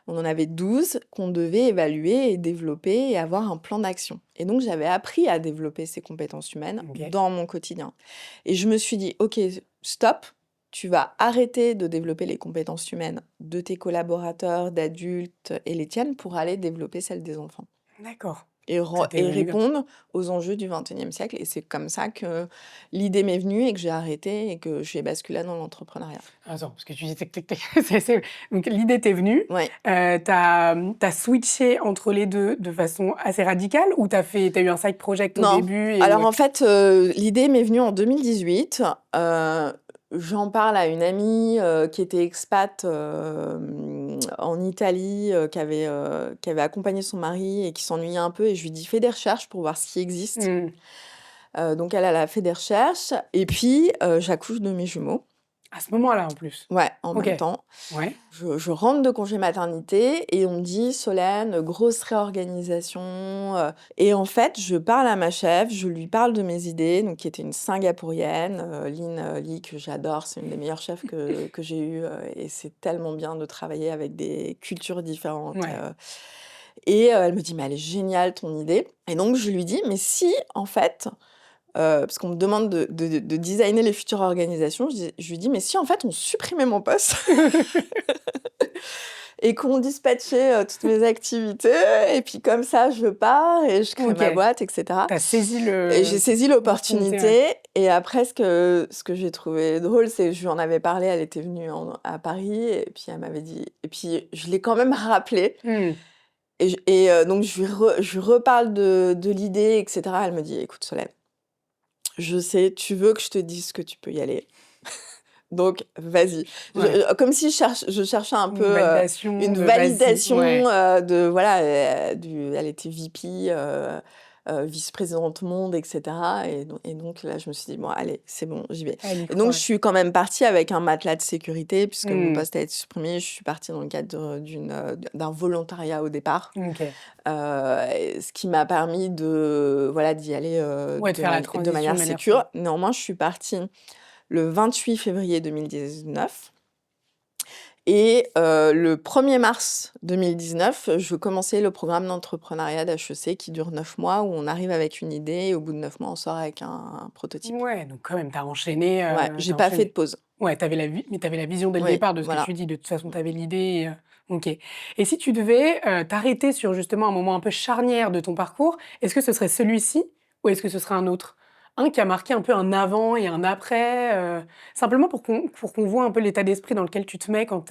On en avait 12 qu'on devait évaluer et développer et avoir un plan d'action et donc j'avais appris à développer ces compétences humaines OK. dans mon quotidien et je me suis dit: «OK, stop, tu vas arrêter de développer les compétences humaines de tes collaborateurs, d'adultes et les tiennes pour aller développer celles des enfants D'accord. et Ça t'est venu comme ça. répondre aux enjeux du XXIe siècle» et c'est comme ça que l'idée m'est venue et que j'ai arrêté et que j'ai basculé dans l'entrepreneuriat. Attends, parce que tu dis: «Tic tic tic». C'est donc l'idée t'est venue, Ouais. tu switché entre les 2 de façon assez radicale ou t'as eu un side project au Non, début et alors en fait, l'idée m'est venue en 2018, j'en parle à une amie, qui était expat, en Italie, qui avait accompagné son mari et qui s'ennuyait un peu et je lui dis: «Fais des recherches pour voir ce qui existe». mmh, Donc elle a fait des recherches et puis, j'accouche de mes jumeaux À ce moment-là, en plus? Ouais, en OK. même temps. Ouais. Je rentre de congé maternité et on me dit: «Solène, grosse réorganisation», et en fait, je parle à ma chef, je lui parle de mes idées, donc qui était une Singapourienne, Lynn, Lee, que j'adore. C'est une des meilleures chefs que j'ai eues, et c'est tellement bien de travailler avec des cultures différentes, Ouais. et elle me dit: «Mais elle est géniale ton idée», et donc je lui dis: «Mais si, en fait», parce qu'on me demande de designer les futures organisations, je lui dis: «Mais si, en fait, on supprimait mon poste et qu'on dispatchait, toutes mes activités et puis comme ça, je pars et je crée ma OK. boîte et cetera», Tu as saisi et j'ai saisi l'opportunité, ouais. l'opportunité, et après ce que j'ai trouvé drôle, c'est que je lui en avais parlé, elle était venue à Paris et puis elle m'avait dit, et puis je l'ai quand même rappelée, Mmh. donc je lui reparle de l'idée et cetera. Elle me dit: «Écoute Solène, je sais, tu veux que je te dise que tu peux y aller. Donc vas-y». Ouais. Comme si je cherchais un Une peu, validation une de vas-y. validation, Ouais. de voilà, elle était VP, vice-présidente monde et cetera, et donc là, je me suis dit: «Bon allez, c'est bon, j'y vais», Elle y et donc je croit. suis quand même partie avec un matelas de sécurité puisque mon Mmh. poste a été supprimé. Je suis partie dans le cadre d'un volontariat au départ, OK. et ce qui m'a permis voilà, d'y aller, Ouais, de faire la de transition de manière manière saine. sécure. Néanmoins, je suis partie le 28 février 2019, et le 1er mars 2019, je commençais le programme d'entrepreneuriat d'HEC qui dure 9 mois, où on arrive avec une idée et au bout de 9 mois, on sort avec un prototype. Ouais, donc quand même, tu as enchaîné, Ouais, tu j'ai as pas fait de enchaîné. pause. Ouais, mais tu avais la vision dès le Oui, départ de ce que tu voilà. dis. De toute façon, Mmh. tu avais l'idée, OK. Et si tu devais, t'arrêter sur justement un moment un peu charnière de ton parcours, est-ce que ce serait celui-ci ou est-ce que ce serait un autre? Un qui a marqué un peu un avant et un après, simplement pour qu'on voit un peu l'état d'esprit dans lequel tu te mets quand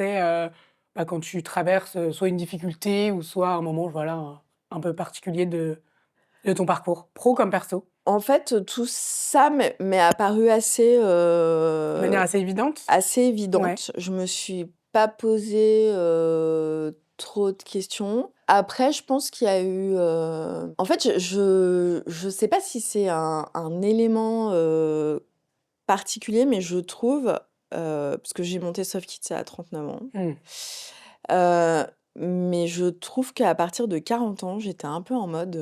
tu traverses, soit une difficulté ou soit un moment, voilà, un peu particulier de ton parcours, pro comme perso, En fait, tout ça m'est apparu de manière assez évidente? assez Ouais. évidente. Je me suis pas posé, trop de questions. Après, je pense qu'il y a eu, en fait, je sais pas si c'est un élément, particulier, mais je trouve, parce que j'ai monté Soft Kids à 39 ans, Mmh. heu, mais je trouve qu'à partir de 40 ans, j'étais un peu en mode,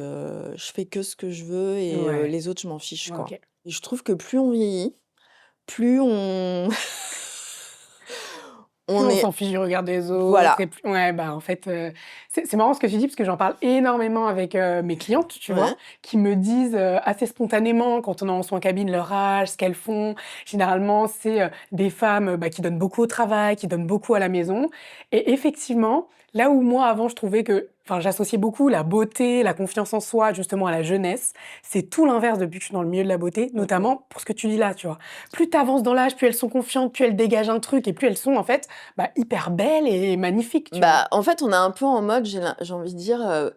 je fais que ce que je veux et Ouais, les autres, je m'en fiche, quoi, OK. et je trouve que plus on vieillit, plus on Plus on on s'en est fiche du regard des autres et voilà, plus ouais, bah, en fait, c'est marrant ce que tu dis parce que j'en parle énormément avec, mes clientes, tu vois? ouais. Qui me disent, assez spontanément quand on est en soins cabine leur âge, ce qu'elles font. Généralement, c'est, des femmes, bah, qui donnent beaucoup au travail, qui donnent beaucoup à la maison et effectivement, là où moi avant je trouvais j'associais beaucoup la beauté, la confiance en soi justement à la jeunesse, c'est tout l'inverse depuis que je suis dans le milieu de la beauté, Mmh mh. notamment pour ce que tu dis là, tu vois? Plus tu avances dans l'âge, plus elles sont confiantes, plus elles dégagent un truc et plus elles sont en fait, bah, hyper belle et magnifique, tu vois? Bah, en fait, on est un peu en mode, j'ai envie de dire,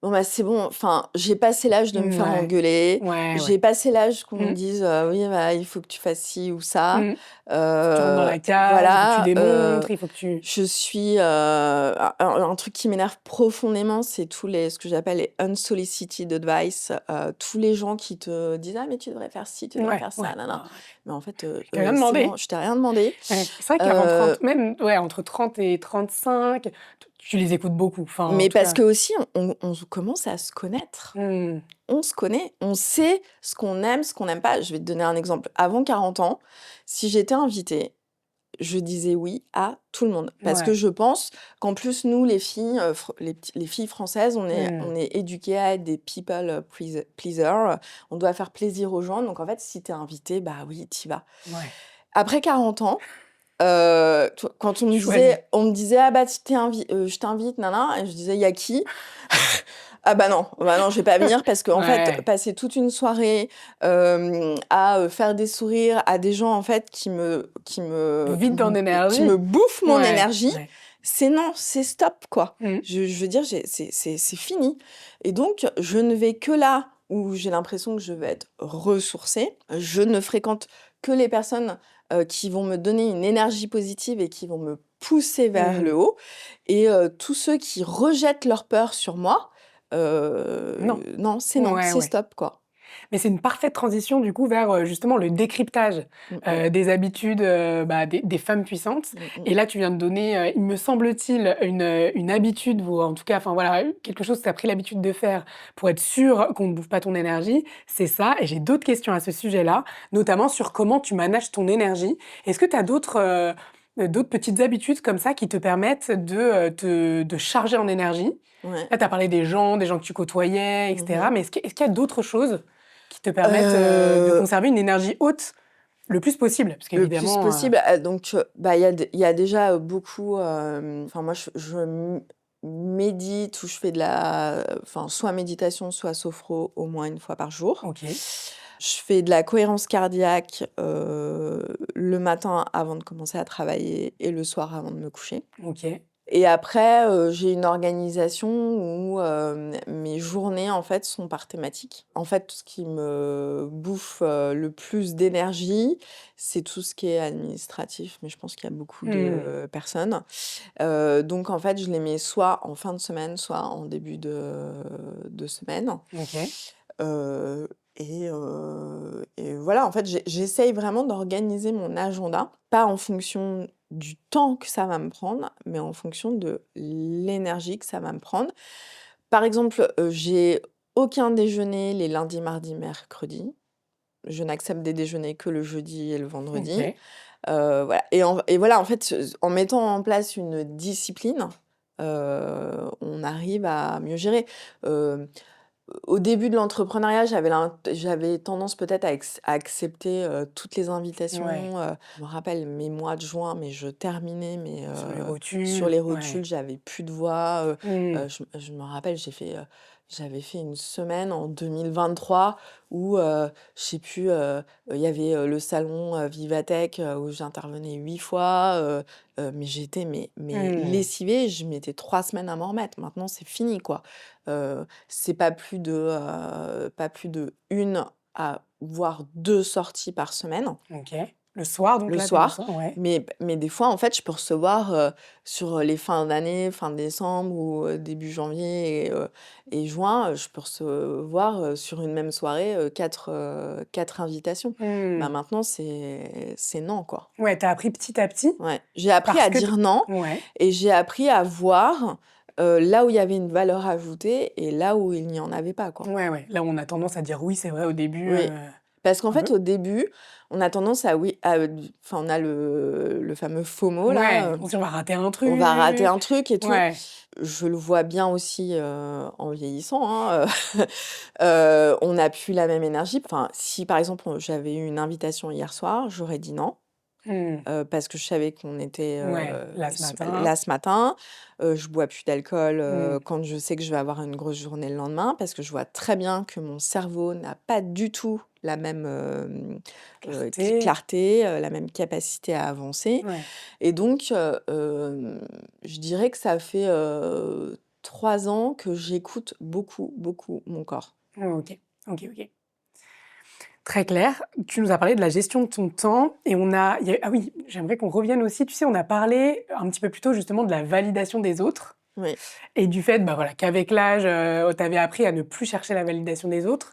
bon, bah, c'est bon, enfin, j'ai passé l'âge de me faire Ouais. engueuler, Ouais, j'ai ouais. passé l'âge qu'on me Mmh. dise, «Oui, bah, il faut que tu fasses ci ou ça». Mmh. Faut que tu rentres dans la case, il faut que tu Voilà, démontres, il faut que tu je suis, un truc qui m'énerve profondément, c'est ce que j'appelle les unsolicited advice, tous les gens qui te disent: «Ah mais tu devrais faire ci, tu devrais ouais, faire ça, ouais. nin-nin». Ah ouais. Mais en fait, Je t'ai rien c'est bon, demandé. je t'ai rien demandé. Ouais. C'est vrai qu'avant Heu 30, même ouais, entre 30 et 35, tu les écoutes beaucoup. Enfin, en Mais tout parce cas. que aussi on commence à se connaître. Mmh. On se connaît, on sait ce qu'on aime, ce qu'on n'aime pas. Je vais te donner un exemple. Avant 40 ans, si j'étais invitée, je disais oui à tout le monde. Parce que Ouais. je pense qu'en plus, nous, les filles, les filles françaises, on est, Mmh. on est éduquées à être des people pleasers. On doit faire plaisir aux gens. Donc en fait, si t'es invitée, bah oui, t'y vas. Ouais. Après 40 ans, quand Tu choisis. on me disait, ah bah je t'invite, nana, et je disais, il y a qui? Ah bah non, je vais pas venir parce qu'en fait, Ouais. passer toute une soirée, à, faire des sourires à des gens, en fait, Vide en qui énergie. me bouffent mon Ouais, énergie, ouais. c'est non, c'est stop, quoi. Mmh. Je veux dire, c'est fini, et donc je ne vais que là où j'ai l'impression que je vais être ressourcée. Je ne fréquente que les personnes, qui vont me donner une énergie positive et qui vont me pousser vers Mmh. le haut, et tous ceux qui rejettent leur peur sur moi, Non. non, Ouais, c'est ouais. stop, quoi. Mais c'est une parfaite transition du coup vers, justement le décryptage, Mmh mh. des habitudes, des femmes puissantes. Mmh mh. Et là, tu viens de donner, il me semble-t-il, une habitude ou en tout cas, enfin voilà, quelque chose que tu as pris l'habitude de faire pour être sûr qu'on ne bouffe pas ton énergie, c'est ça. Et j'ai d'autres questions à ce sujet-là, notamment sur comment tu manages ton énergie. Est-ce que tu as d'autres petites habitudes comme ça qui te permettent de charger en énergie? Ouais. Là, tu as parlé des gens que tu côtoyais et Mmh cetera, mh. mais est-ce qu'il y a d'autres choses qui te permettent, de Heu, conserver une énergie haute le plus possible? Parce le plus qu'évidemment, possible, donc bah, il y a déjà, beaucoup, enfin moi je médite ou je fais de la enfin soit méditation, soit sophro au moins une fois par jour. OK, Je fais de la cohérence cardiaque, le matin avant de commencer à travailler et le soir avant de me coucher. OK. Et après, j'ai une organisation où, mes journées, en fait, sont par thématique. En fait, tout ce qui me bouffe, le plus d'énergie, c'est tout ce qui est administratif, mais je pense qu'il y a beaucoup Mmh. de personnes. Donc en fait, je les mets soit en fin de semaine, soit en début de semaine. OK. Heu et voilà, en fait, j'essaye vraiment d'organiser mon agenda, pas en fonction du temps que ça va me prendre, mais en fonction de l'énergie que ça va me prendre. Par exemple, j'ai aucun déjeuner les lundis, mardis, mercredis. Je n'accepte des déjeuners que le jeudi et le vendredi. OK. Voilà et voilà, en fait, en mettant en place une discipline, on arrive à mieux gérer. Hem Au début de l'entrepreneuriat, j'avais tendance peut-être à accepter, toutes les Ouais. invitations, je me rappelle mes mois de juin, mais je terminais, mais Sur les sur rotules, les ouais. rotules, j'avais plus de voix, Mmh. je me rappelle, j'avais fait une semaine en 2023 où, je sais plus, il y avait, le salon, Vivatech, où j'intervenais 8 fois, mais j'étais mais Mmh. lessivée, je mettais 3 semaines à m'en remettre. Maintenant, c'est fini, quoi. C'est pas plus de 1 à voire 2 sorties par semaine, OK. Le soir donc le là, tu es le soir. soir? Ouais. Mais des fois, en fait, je peux recevoir, sur les fins d'année, fin décembre ou début janvier et juin, je peux recevoir, sur une même soirée, 4 invitations. Bah, Mmh. maintenant, c'est non, quoi. Ouais, tu as appris petit à petit Ouais, j'ai appris parce à que dire non ouais. et j'ai appris à voir, là où il y avait une valeur ajoutée et là où il n'y en avait pas, quoi. Ouais, ouais. Là, on a tendance à dire oui, c'est vrai au début, Oui, parce qu'en un fait, peu au début, on a tendance à oui, à enfin, on a le fameux FOMO là, ouais, on se dit: «On va rater un on va rater truc». un truc et tout. Ouais. Je le vois bien aussi, en vieillissant, hein, on n'a plus la même énergie. Enfin, si par exemple, j'avais eu une invitation hier soir, j'aurais dit non. Mmh. Parce que je savais qu'on était, Ouais, là ce matin. là ce matin. Je bois plus d'alcool, Mmh. quand je sais que je vais avoir une grosse journée le lendemain, parce que je vois très bien que mon cerveau n'a pas du tout la même, Clarté. clarté, la même capacité à avancer Ouais. et donc je dirais que ça fait, 3 ans que j'écoute beaucoup, beaucoup mon corps. OK. OK, OK. Très clair. Tu nous as parlé de la gestion de ton temps et ah oui, j'aimerais qu'on revienne aussi, tu sais, on a parlé un petit peu plus tôt justement de la validation des autres Oui. et du fait, bah, voilà, qu'avec l'âge, tu avais appris à ne plus chercher la validation des autres.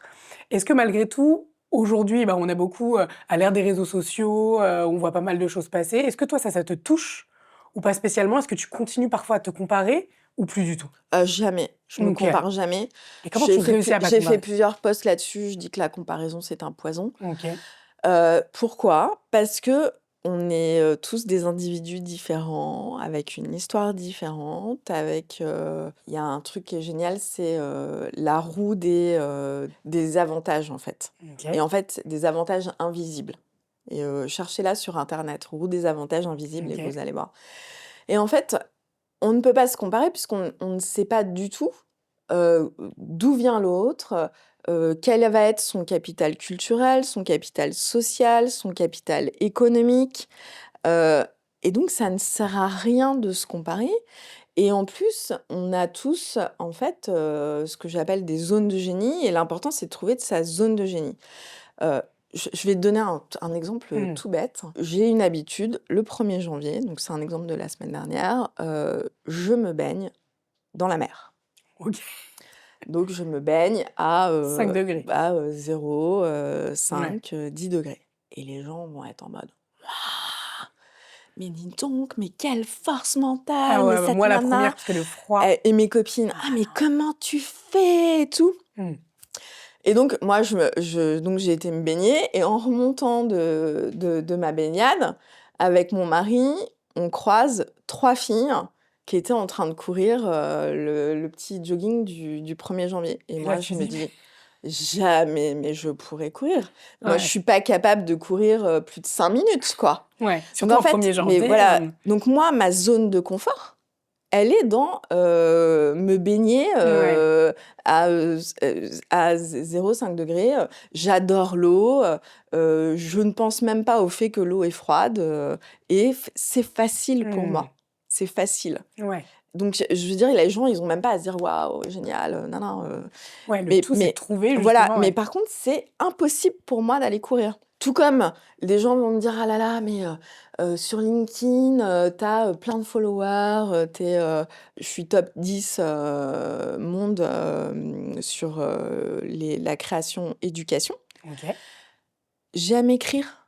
Est-ce que malgré tout, aujourd'hui, bah, on a beaucoup, à l'ère des réseaux sociaux, on voit pas mal de choses passer. Est-ce que toi, ça te touche ou pas spécialement? Est-ce que tu continues parfois à te comparer ou plus du tout? Jamais, je me OK. compare jamais. Et comment tu réussis à pas J'ai fait comparer? plusieurs posts là-dessus, je dis que la comparaison, c'est un poison. OK. Pourquoi? Parce qu'on est, tous des individus différents, avec une histoire différente, avec, il y a un truc qui est génial, c'est, la roue des avantages, en fait et OK. en fait, des avantages invisibles et cherchez-la sur internet, roue des avantages invisibles et OK. vous allez voir et en fait, on ne peut pas se comparer puisqu'on ne sait pas du tout, d'où vient l'autre, quel va être son capital culturel, son capital social, son capital économique, heu et donc ça ne sert à rien de se comparer et en plus, on a tous, en fait, ce que j'appelle des zones de génie et l'important, c'est de trouver de sa zone de génie. Heu, je vais te donner un exemple, Mmh. tout bête. J'ai une habitude, le 1er janvier, donc c'est un exemple de la semaine dernière, je me baigne dans la mer. OK. Donc je me baigne à, 5 degrés. 0, Ouais. 5, 10 degrés. Et les gens vont être en mode: «Waouh! Mais dis donc, mais quelle force Ah mentale, mais ouais, bah, cette moi la première nana!» parce que le froid Et mes copines: ah «Ah mais non. comment tu fais?» et tout. Mmh. Et donc moi donc j'ai été me baigner et en remontant de ma baignade, avec mon mari, on croise 3 filles qui étaient en train de courir, le petit jogging du 1er janvier et Et là moi tu je me dis: dis: «Jamais, mais je pourrais courir. «Mais» Moi je ouais, suis pas capable de courir, plus de 5 minutes, quoi». ouais, Donc surtout en en fait 1er mais janvier, voilà, donc moi ma zone de confort elle est dans, me baigner, ouais. à 0,5 degrés. J'adore l'eau, je ne pense même pas au fait que l'eau est froide, et c'est facile pour Mmh. moi. C'est facile. Ouais. Donc je veux dire, les gens, ils ont même pas à se dire: «Waouh, génial, nin nin», Ouais, le mais tout, c'est de trouver voilà, justement, mais ouais. par contre, c'est impossible pour moi d'aller courir. Tout comme les gens vont me dire: «Ah là là, mais sur LinkedIn, tu as, plein de followers, je suis top 10 monde, sur, la création éducation. OK. J'aime écrire,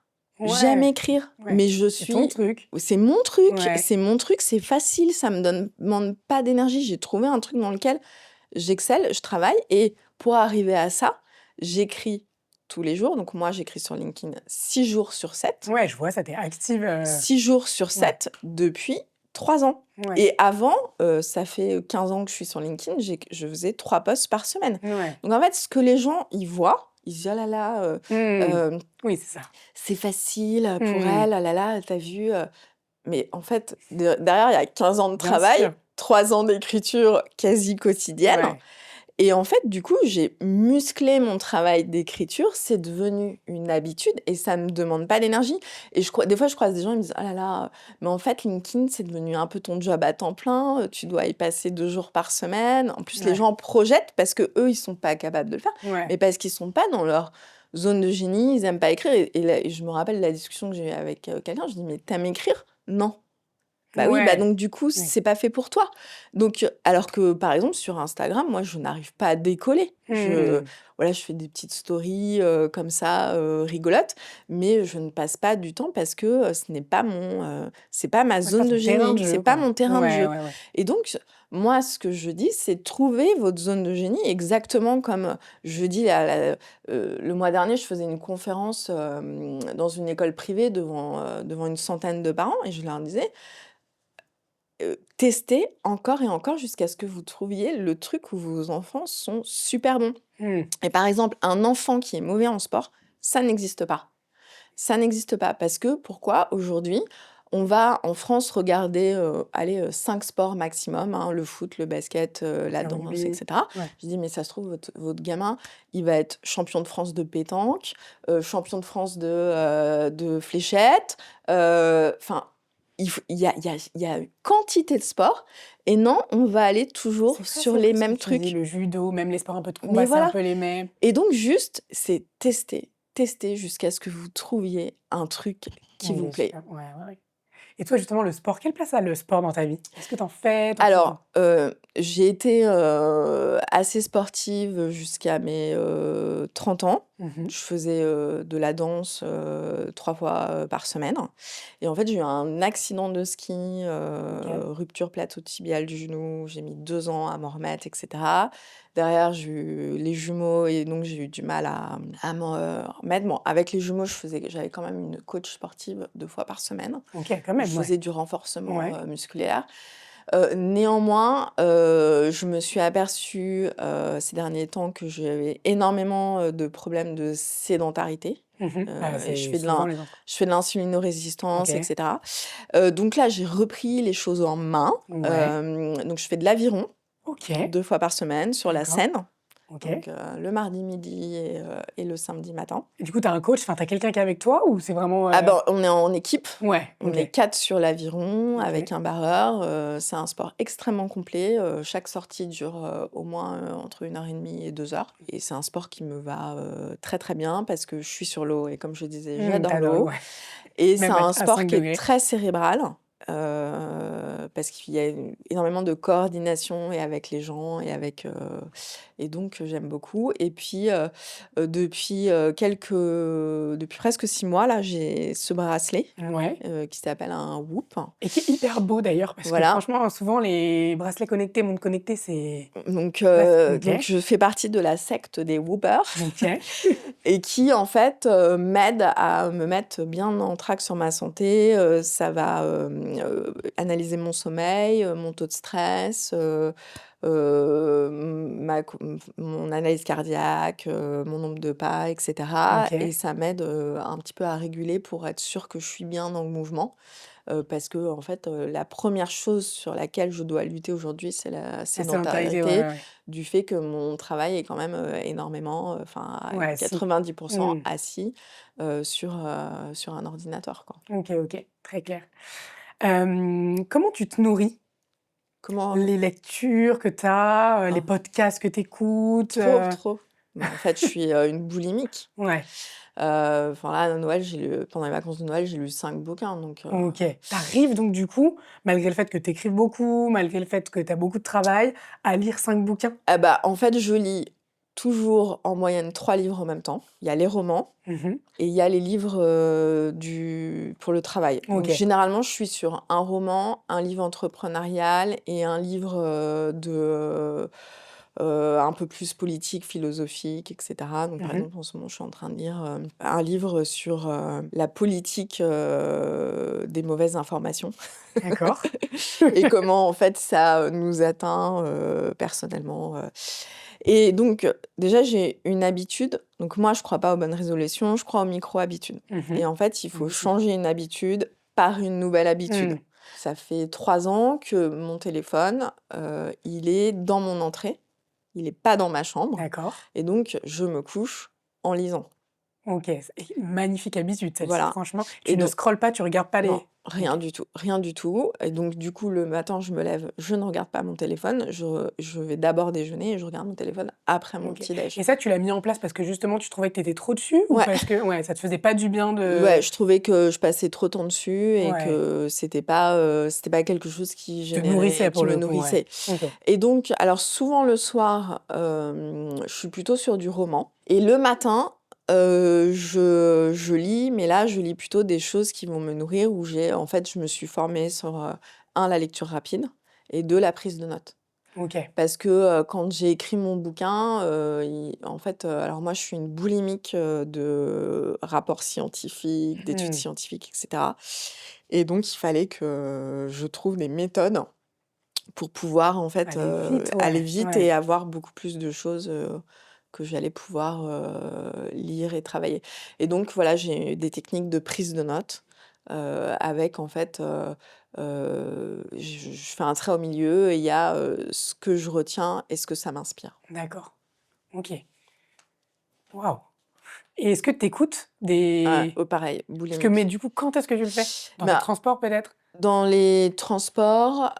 j'aime Ouais, écrire, ouais. mais je C'est ton suis truc. Ouais. c'est mon truc, c'est facile, ça me demande pas d'énergie. J'ai trouvé un truc dans lequel j'excelle, je travaille et pour arriver à ça, j'écris tous les jours. Donc moi, j'écris sur LinkedIn 6 jours sur 7. Ouais, je vois ça, tu es active, 6 jours sur ouais, 7 depuis 3 ans. ouais, Et avant, ça fait 15 ans que je suis sur LinkedIn, je faisais 3 posts par semaine. ouais. Donc en fait, ce que les gens, ils voient, ils se disent: «Oh là là, Mmh. Oui, c'est ça. c'est facile, pour Mmh. elle, oh là là, tu vu?» Mais en fait, derrière, il y a 15 ans de Bien travail, sûr. 3 ans d'écriture quasi quotidienne. Ouais. Et en fait, du coup, j'ai musclé mon travail d'écriture, c'est devenu une habitude et ça me demande pas d'énergie. Et des fois, je croise des gens, ils me disent: «Oh là là, mais en fait, LinkedIn, c'est devenu un peu ton job à temps plein, tu dois y passer 2 jours par semaine». En plus, les Ouais. gens projettent parce que eux, ils sont pas capables de le faire, Ouais. mais parce qu'ils sont pas dans leur zone de génie, ils aiment pas écrire. Et je me rappelle la discussion que j'ai eue avec quelqu'un, je dis: «Mais t'aimes écrire?» «Non». Bah oui, bah Ouais. donc du coup, Oui. c'est pas fait pour toi. Donc alors que, par exemple, sur Instagram, moi, je n'arrive pas à décoller. Mmh. Voilà, je fais des petites stories, comme ça, rigolotes, mais je ne passe pas du temps parce que, c'est pas ma Ouais, c'est pas zone ton de terrain de génie, c'est jeu, pas quoi. mon terrain de Ouais, jeu. ouais, ouais. Et donc moi, ce que je dis, c'est trouver votre zone de génie exactement comme, je dis le mois dernier, je faisais une conférence, dans une école privée devant une centaine de parents et je leur disais: testez encore et encore jusqu'à ce que vous trouviez le truc où vos enfants sont super bons. Mmh. Et par exemple, un enfant qui est mauvais en sport, ça n'existe pas. Ça n'existe pas parce que pourquoi? Aujourd'hui, on va en France regarder, allez, 5 sports maximum, hein, le foot, le basket, la Le danse et rugby. cetera. Ouais. Je dis: «Mais ça se trouve votre gamin, il va être champion de France de pétanque, champion de France de fléchettes», enfin, il y a une quantité de sports et non, on va aller toujours sur C'est les vrai ce que mêmes tu dis, trucs. le judo, même les sports un peu de Mais combat, c'est un voilà. peu les mêmes. Et donc juste, c'est tester, tester jusqu'à ce que vous trouviez un truc qui Il vous est plaît. super ouais, ouais, ouais. Et toi, justement, le sport, quelle place a le sport dans ta vie? Est-ce que tu en fais? Tu en fais pas? Alors, j'ai été, assez sportive jusqu'à mes, 30 ans. Mmh mh. Je faisais, de la danse, 3 fois, par semaine et en fait, j'ai eu un accident de ski, OK. rupture plateau-tibial du genou. J'ai mis 2 ans à m'en remettre et cetera. Derrière, j'ai eu les jumeaux et donc j'ai eu du mal à m'en, remettre. Bon, avec les jumeaux, j'avais quand même une coach sportive 2 fois par semaine OK, quand où je même, ouais. faisais du renforcement, Ouais. musculaire. Néanmoins, je me suis aperçue, ces derniers temps que j'avais énormément, de problèmes de sédentarité, Mmh mh. Bah, et c'est souvent les enfants. je fais de l'insulinorésistance et OK. cetera. Donc là, j'ai repris les choses en main, Ouais. donc je fais de l'aviron OK. 2 fois par semaine sur la D'accord. Seine, OK. donc le mardi midi et le samedi matin. Et du coup, tu as un coach, enfin, tu as quelqu'un qui est avec toi ou c'est vraiment, Ah ben, on est en équipe. ouais, On est OK. 4 sur l'aviron OK. avec un barreur, c'est un sport extrêmement complet, chaque sortie dure, au moins, entre 1 heure et demie et 2 heures et c'est un sport qui me va, très, très bien parce que je suis sur l'eau et comme je disais, Mmh, tu j'adore adores l'eau, l'eau ouais. et c'est Même un à sport 5 qui est degrés. très cérébral, parce qu'il y a énormément de coordination et avec les gens et donc j'aime beaucoup. Et puis depuis presque 6 mois là, j'ai ce bracelet Ouais. qui s'appelle un Whoop. Et qui est hyper beau d'ailleurs, parce que Voilà. franchement, souvent les bracelets connectés, montres connectées, c'est Donc, là, euh, OK. donc je fais partie de la secte des Whoopers OK. et qui en fait m'aide à me mettre bien en track sur ma santé. Ça va analyser mon sommeil, mon taux de stress, mon analyse cardiaque, mon nombre de pas, etc. Et OK. ça m'aide un petit peu à réguler pour être sûre que je suis bien dans le mouvement. Parce que en fait, la première chose sur laquelle je dois lutter aujourd'hui, c'est la La sédentarité, ouais, sédentarité, ouais, ouais. du fait que mon travail est quand même énormément, enfin à Ouais, si. 90% Mmh. assis, sur un ordinateur, quoi. OK, OK, très clair. Comment tu te nourris? Comment Les lectures que tu as, les ah, podcasts que tu écoutes, trop, trop. Bah, en fait, je suis, une boulimique. Ouais, Enfin là, à Noël, pendant les vacances de Noël, j'ai lu 5 bouquins, donc OK. Tu arrives donc du coup, malgré le fait que tu écrives beaucoup, malgré le fait que tu as beaucoup de travail, à lire 5 bouquins? ah bah, en fait, je lis toujours en moyenne 3 livres en même temps. Il y a les romans Mmh. et il y a les livres, pour le travail. Donc OK. généralement, je suis sur un roman, un livre entrepreneurial et un livre, un peu plus politique, philosophique, et cetera. Donc par Mmh. exemple, en ce moment, je suis en train de lire, un livre sur, la politique, des mauvaises informations D'accord. et comment en fait ça, nous atteint, personnellement. Et donc, déjà, j'ai une habitude. Donc moi, je crois pas aux bonnes résolutions, je crois aux micro-habitudes. Mmh. Et en fait, il faut Moi aussi. changer une habitude par une nouvelle habitude. Mmh. Ça fait 3 ans que mon téléphone, il est dans mon entrée, il est pas dans ma chambre D'accord. et donc je me couche en lisant. OK, c'est magnifique habitude celle-ci, Voilà. franchement. Tu Et ne donc scrolles pas, tu regardes pas non, les rien OK. du tout, rien du tout. Et donc du coup, le matin, je me lève, je ne regarde pas mon téléphone, je vais d'abord déjeuner et je regarde mon téléphone après mon OK. petit déj. Et ça, tu l'as mis en place parce que justement tu trouvais que tu étais trop dessus ou Ouais. parce que ouais, ça te faisait pas du bien Ouais, de je trouvais que je passais trop de temps dessus et ouais, que c'était pas quelque chose te nourrissait qui pour me le coup, ouais. nourrissait. OK. Et donc, alors souvent le soir, je suis plutôt sur du roman et le matin, je lis, mais là, je lis plutôt des choses qui vont me nourrir où en fait, je me suis formée sur, 1 la lecture rapide et 2 la prise de notes. OK. Parce que, quand j'ai écrit mon bouquin, en fait, alors moi je suis une boulimique, de rapports scientifiques, d'études Mmh. scientifiques et cetera. Et donc il fallait que je trouve des méthodes pour pouvoir en fait, Aller vite, aller ouais, vite et ouais. avoir beaucoup plus de choses, que j'allais pouvoir, lire et travailler. Et donc voilà, j'ai des techniques de prise de notes, avec en fait, je fais un trait au milieu et il y a, ce que je retiens et ce que ça m'inspire. D'accord. OK. Waouh! Et est-ce que tu écoutes Ah, des pareil, parce que mais boulimique. du coup, quand est-ce que tu le fais? Dans les Bah, transports peut-être? dans les transports,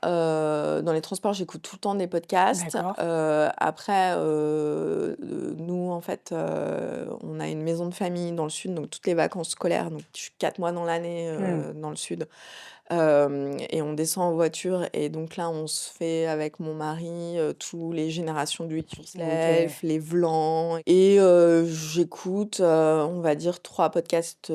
j'écoute tout le temps des podcasts. D'accord. Après, nous, en fait, on a une maison de famille dans le sud, donc toutes les vacances scolaires, donc je suis 4 mois dans l'année, Mmh. dans le sud. Et on descend en voiture et donc là, on se fait avec mon mari, tous les générations do it yourself, OK. les vlangs et j'écoute, on va dire 3 podcasts,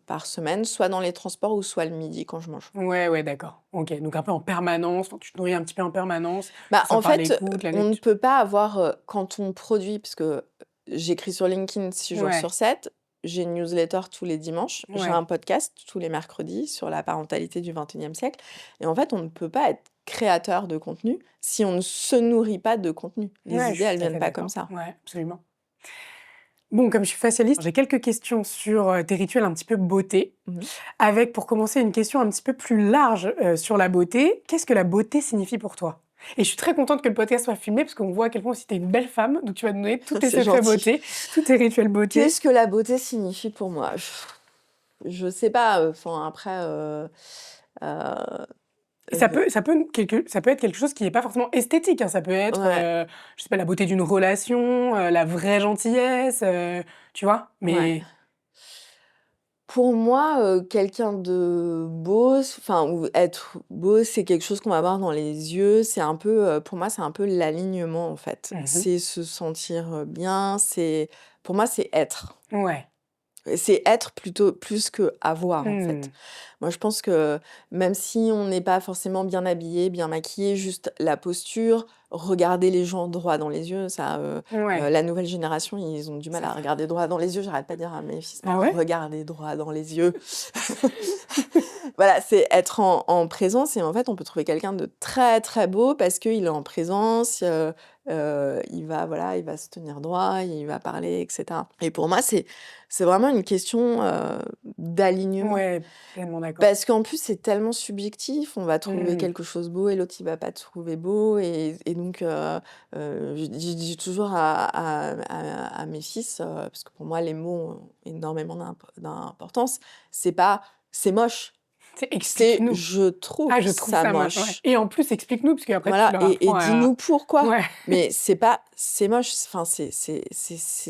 par semaine, soit dans les transports ou soit le midi quand je mange. Ouais, ouais, d'accord. OK, donc un peu en permanence, enfin, tu te nourris un petit peu en permanence, que Bah, ce soit en par fait, l'écoute, la on ne lecture. peut pas avoir, quand on produit parce que j'écris sur LinkedIn 6 jours sur Ouais, 7, j'ai une newsletter tous les dimanches, j'ai un ouais. podcast tous les mercredis sur la parentalité du 21e siècle et en fait, on ne peut pas être créateur de contenu si on ne se nourrit pas de contenu. Les Ouais, je idées, suis elles tout à viennent fait pas comme d'accord. ça. Ouais, absolument. Bon, comme je suis facialiste, j'ai quelques questions sur, tes rituels un petit peu beauté, Mmh. avec pour commencer une question un petit peu plus large, sur la beauté. Qu'est-ce que la beauté signifie pour toi? Et je suis très contente que le podcast soit filmé parce qu'on voit à quel point aussi tu es une belle femme, donc tu vas nous donner tous tes C'est secrets gentil. beauté, tous tes rituels beauté. Qu'est-ce que la beauté signifie pour moi? Je sais pas, enfin après, heu, Et ça peut être quelque chose qui est pas forcément esthétique, hein. Ça peut être, ouais, je sais pas, la beauté d'une relation, la vraie gentillesse, tu vois? ouais. Mais Pour moi, quelqu'un de beau, enfin, ou être beau, c'est quelque chose qu'on va voir dans les yeux. C'est un peu, pour moi, c'est un peu l'alignement, en fait. Mmh. C'est se sentir, bien, pour moi, c'est être. Ouais. C'est être plutôt plus que avoir, en fait. Mmh. Moi, je pense que même si on n'est pas forcément bien habillé, bien maquillé, juste la posture, regarder les gens droit dans les yeux, ça, Ouais, la nouvelle génération, ils ont du mal c'est à vrai. regarder droit dans les yeux. J'arrête pas de dire à mes fils: Ah ouais? «Regardez droit dans les yeux». Voilà, c'est être en présence et en fait, on peut trouver quelqu'un de très, très beau parce qu'il est en présence, il va, voilà, il va se tenir droit, il va parler et cetera et pour moi, c'est vraiment une question, d'alignement. Ouais, pleinement d'accord. Parce qu'en plus, c'est tellement subjectif, on va trouver Mmh. quelque chose beau et l'autre, il va pas trouver beau et donc je dis toujours à mes fils, parce que pour moi, les mots ont énormément d'importance, c'est pas: «C'est moche», C'est c'est: explique-nous. «Je trouve Ah, je trouve ça ça moche, ouais moche». et en plus explique-nous parce qu'après tu Voilà leur et apprends à dis-nous pourquoi. ouais. Mais c'est pas: «C'est moche», enfin, c'est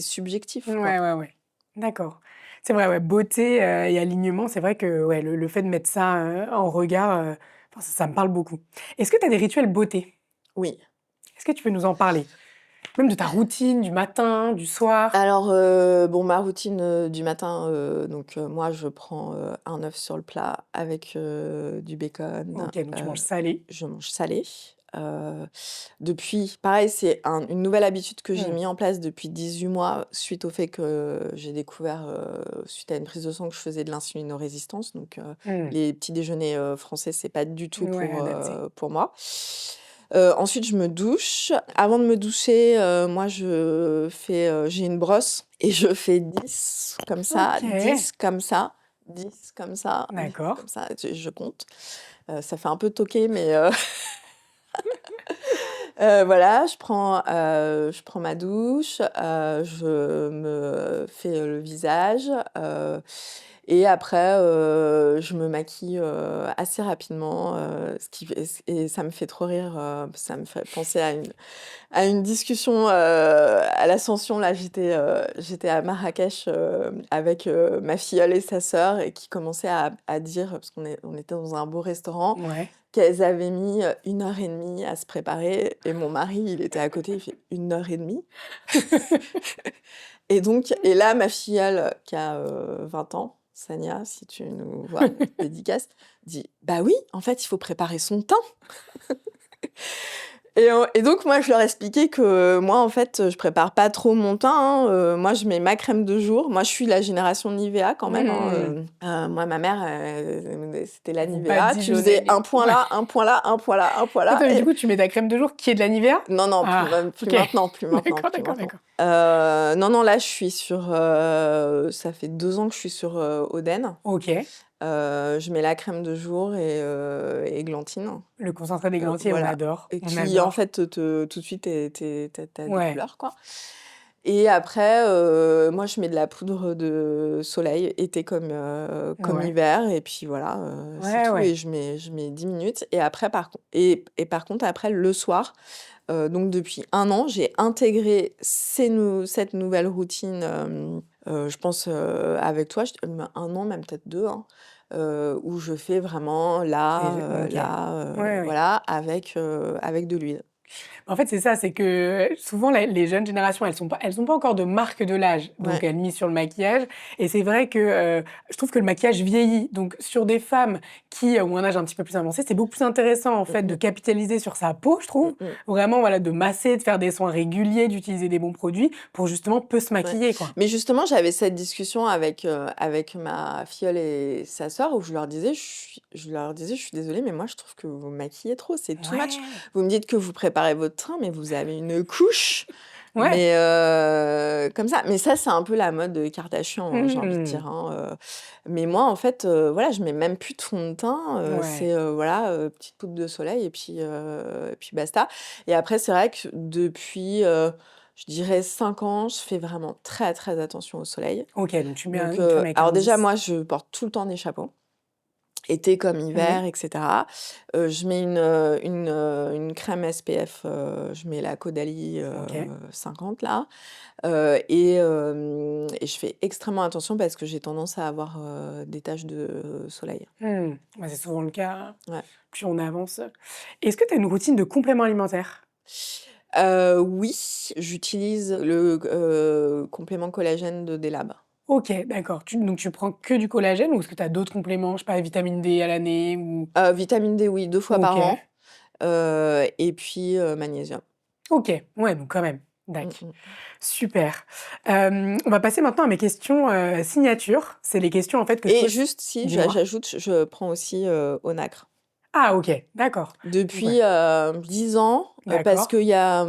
subjectif, quoi. Ouais, ouais, ouais. D'accord. C'est vrai, ouais, beauté, et alignement, c'est vrai que, ouais, le fait de mettre ça, en regard, enfin, ça me parle beaucoup. Est-ce que tu as des rituels beauté? Oui. Est-ce que tu peux nous en parler? Même de ta routine, du matin, du soir? Alors, bon, ma routine, du matin, donc, moi, je prends, un œuf sur le plat avec, du bacon, OK, donc tu manges salé. je mange salé. Heu, Depuis pareil, c'est une nouvelle habitude que j'ai Mmh. mis en place depuis 18 mois, suite au fait que j'ai découvert, suite à une prise de sang, que je faisais de l'insulinorésistance. Donc, Mmh. les petits déjeuners, français, c'est pas du tout Ouais, adapté. pour moi. Ensuite, je me douche. Avant de me doucher, moi, j'ai une brosse et je fais 10 comme ça, OK, 10 comme ça, 10 comme ça, 10 d'accord. comme ça, je compte. Ça fait un peu toqué, mais voilà, je prends ma douche, je me fais, le visage, et après, je me maquille, assez rapidement, ce qui fait et ça me fait trop rire, ça me fait penser à une discussion, à l'Ascension. Là, j'étais à Marrakech, avec, ma filleule et sa sœur et qui commençaient à dire, parce on était dans un beau restaurant, Ouais. qu'elles avaient mis, 1 heure et demie à se préparer et mon mari, il était à côté, il fait: 1 heure et demie. Et donc et là, ma filleule, qui a, 20 ans, Sania, si tu nous vois, dédicace, dit: «Bah oui, en fait, il faut préparer son teint». Et donc moi, je leur expliquais que moi, en fait, je prépare pas trop mon teint, hein, moi, je mets ma crème de jour. Moi, je suis la génération Nivea quand même, hein, Mmh. moi, ma mère, c'était la Vous Nivea. Tu faisais badigeonnez. un point Ouais. là, un point là, un point là, un point là Attends, mais du et coup, tu mets ta crème de jour qui est de la Nivea? non, non, Ah, plus OK. maintenant, plus maintenant, D'accord, plus d'accord, maintenant. d'accord. Non, non, là, je suis sur, ça fait 2 ans que je suis sur, Oden. OK. Je mets la crème de jour et églantine. Le concentré d'églantier, on Voilà adore, et on qui en adore. fait tout de suite tu des Ouais, couleurs, quoi. Et après, moi je mets de la poudre de soleil, été comme ouais, hiver et puis voilà, c'est ouais, tout ouais. et je mets 10 minutes et après par contre après le soir, donc depuis 1 an, j'ai intégré cette nouvelle routine, je pense, avec toi, 1 an, même peut-être 2 hein, où je fais vraiment là, OK. Ouais, ouais. voilà, avec de l'huile. En fait, c'est ça, c'est que souvent les jeunes générations, elles ont pas encore de marque de l'âge, donc Ouais. elles misent sur le maquillage et c'est vrai que, je trouve que le maquillage vieillit. Donc sur des femmes qui ont un âge un petit peu plus avancé, c'est beaucoup plus intéressant en Mmh fait de mh. capitaliser sur sa peau, je Mmh trouve. mh. Vraiment, voilà, de masser, de faire des soins réguliers, d'utiliser des bons produits pour justement peu se Ouais. maquiller, quoi. Mais justement, j'avais cette discussion avec ma filleule et sa sœur où je leur disais: «Je suis désolée, mais moi je trouve que vous maquillez trop, c'est too much. Ouais, Vous me dites que vous préparez votre teint, mais vous avez une couche, ouais. mais comme ça». Mais ça, c'est un peu la mode, Kardashian, hein, j'ai envie de Mmh. dire, hein, mais moi, en fait, voilà, je mets même plus de fond de teint, Ouais. c'est, voilà, petite poudre de soleil et puis basta. Et après, c'est vrai que depuis, je dirais 5 ans, je fais vraiment très, très attention au soleil. OK, donc tu mets Donc, une crème avec alors déjà, indice. moi, je porte tout le temps des chapeaux. été comme Mmh. hiver, et cetera. Je mets une crème SPF, je mets la Caudalie, OK. 50 là, et je fais extrêmement attention parce que j'ai tendance à avoir, des taches de soleil. Mmh. Ouais, c'est souvent le cas, Ouais. plus on avance. Est-ce que tu as une routine de compléments alimentaires? Oui, j'utilise le complément collagène de Delab. OK, d'accord. Donc tu prends que du collagène ou est-ce que tu as d'autres compléments, je sais pas, vitamine D à l'année ou Vitamine D, oui, 2 fois par OK, an, et puis, magnésium. OK, ouais, donc quand même. Mmh Dac. mh. Super. On va passer maintenant à mes questions, signature. C'est les questions, en fait, que je Et pose. juste si Dis-moi? j'ajoute, je prends aussi, Onacre. Ah OK, d'accord. Ouais, Depuis, 10 ans, parce d'accord. qu'il y a,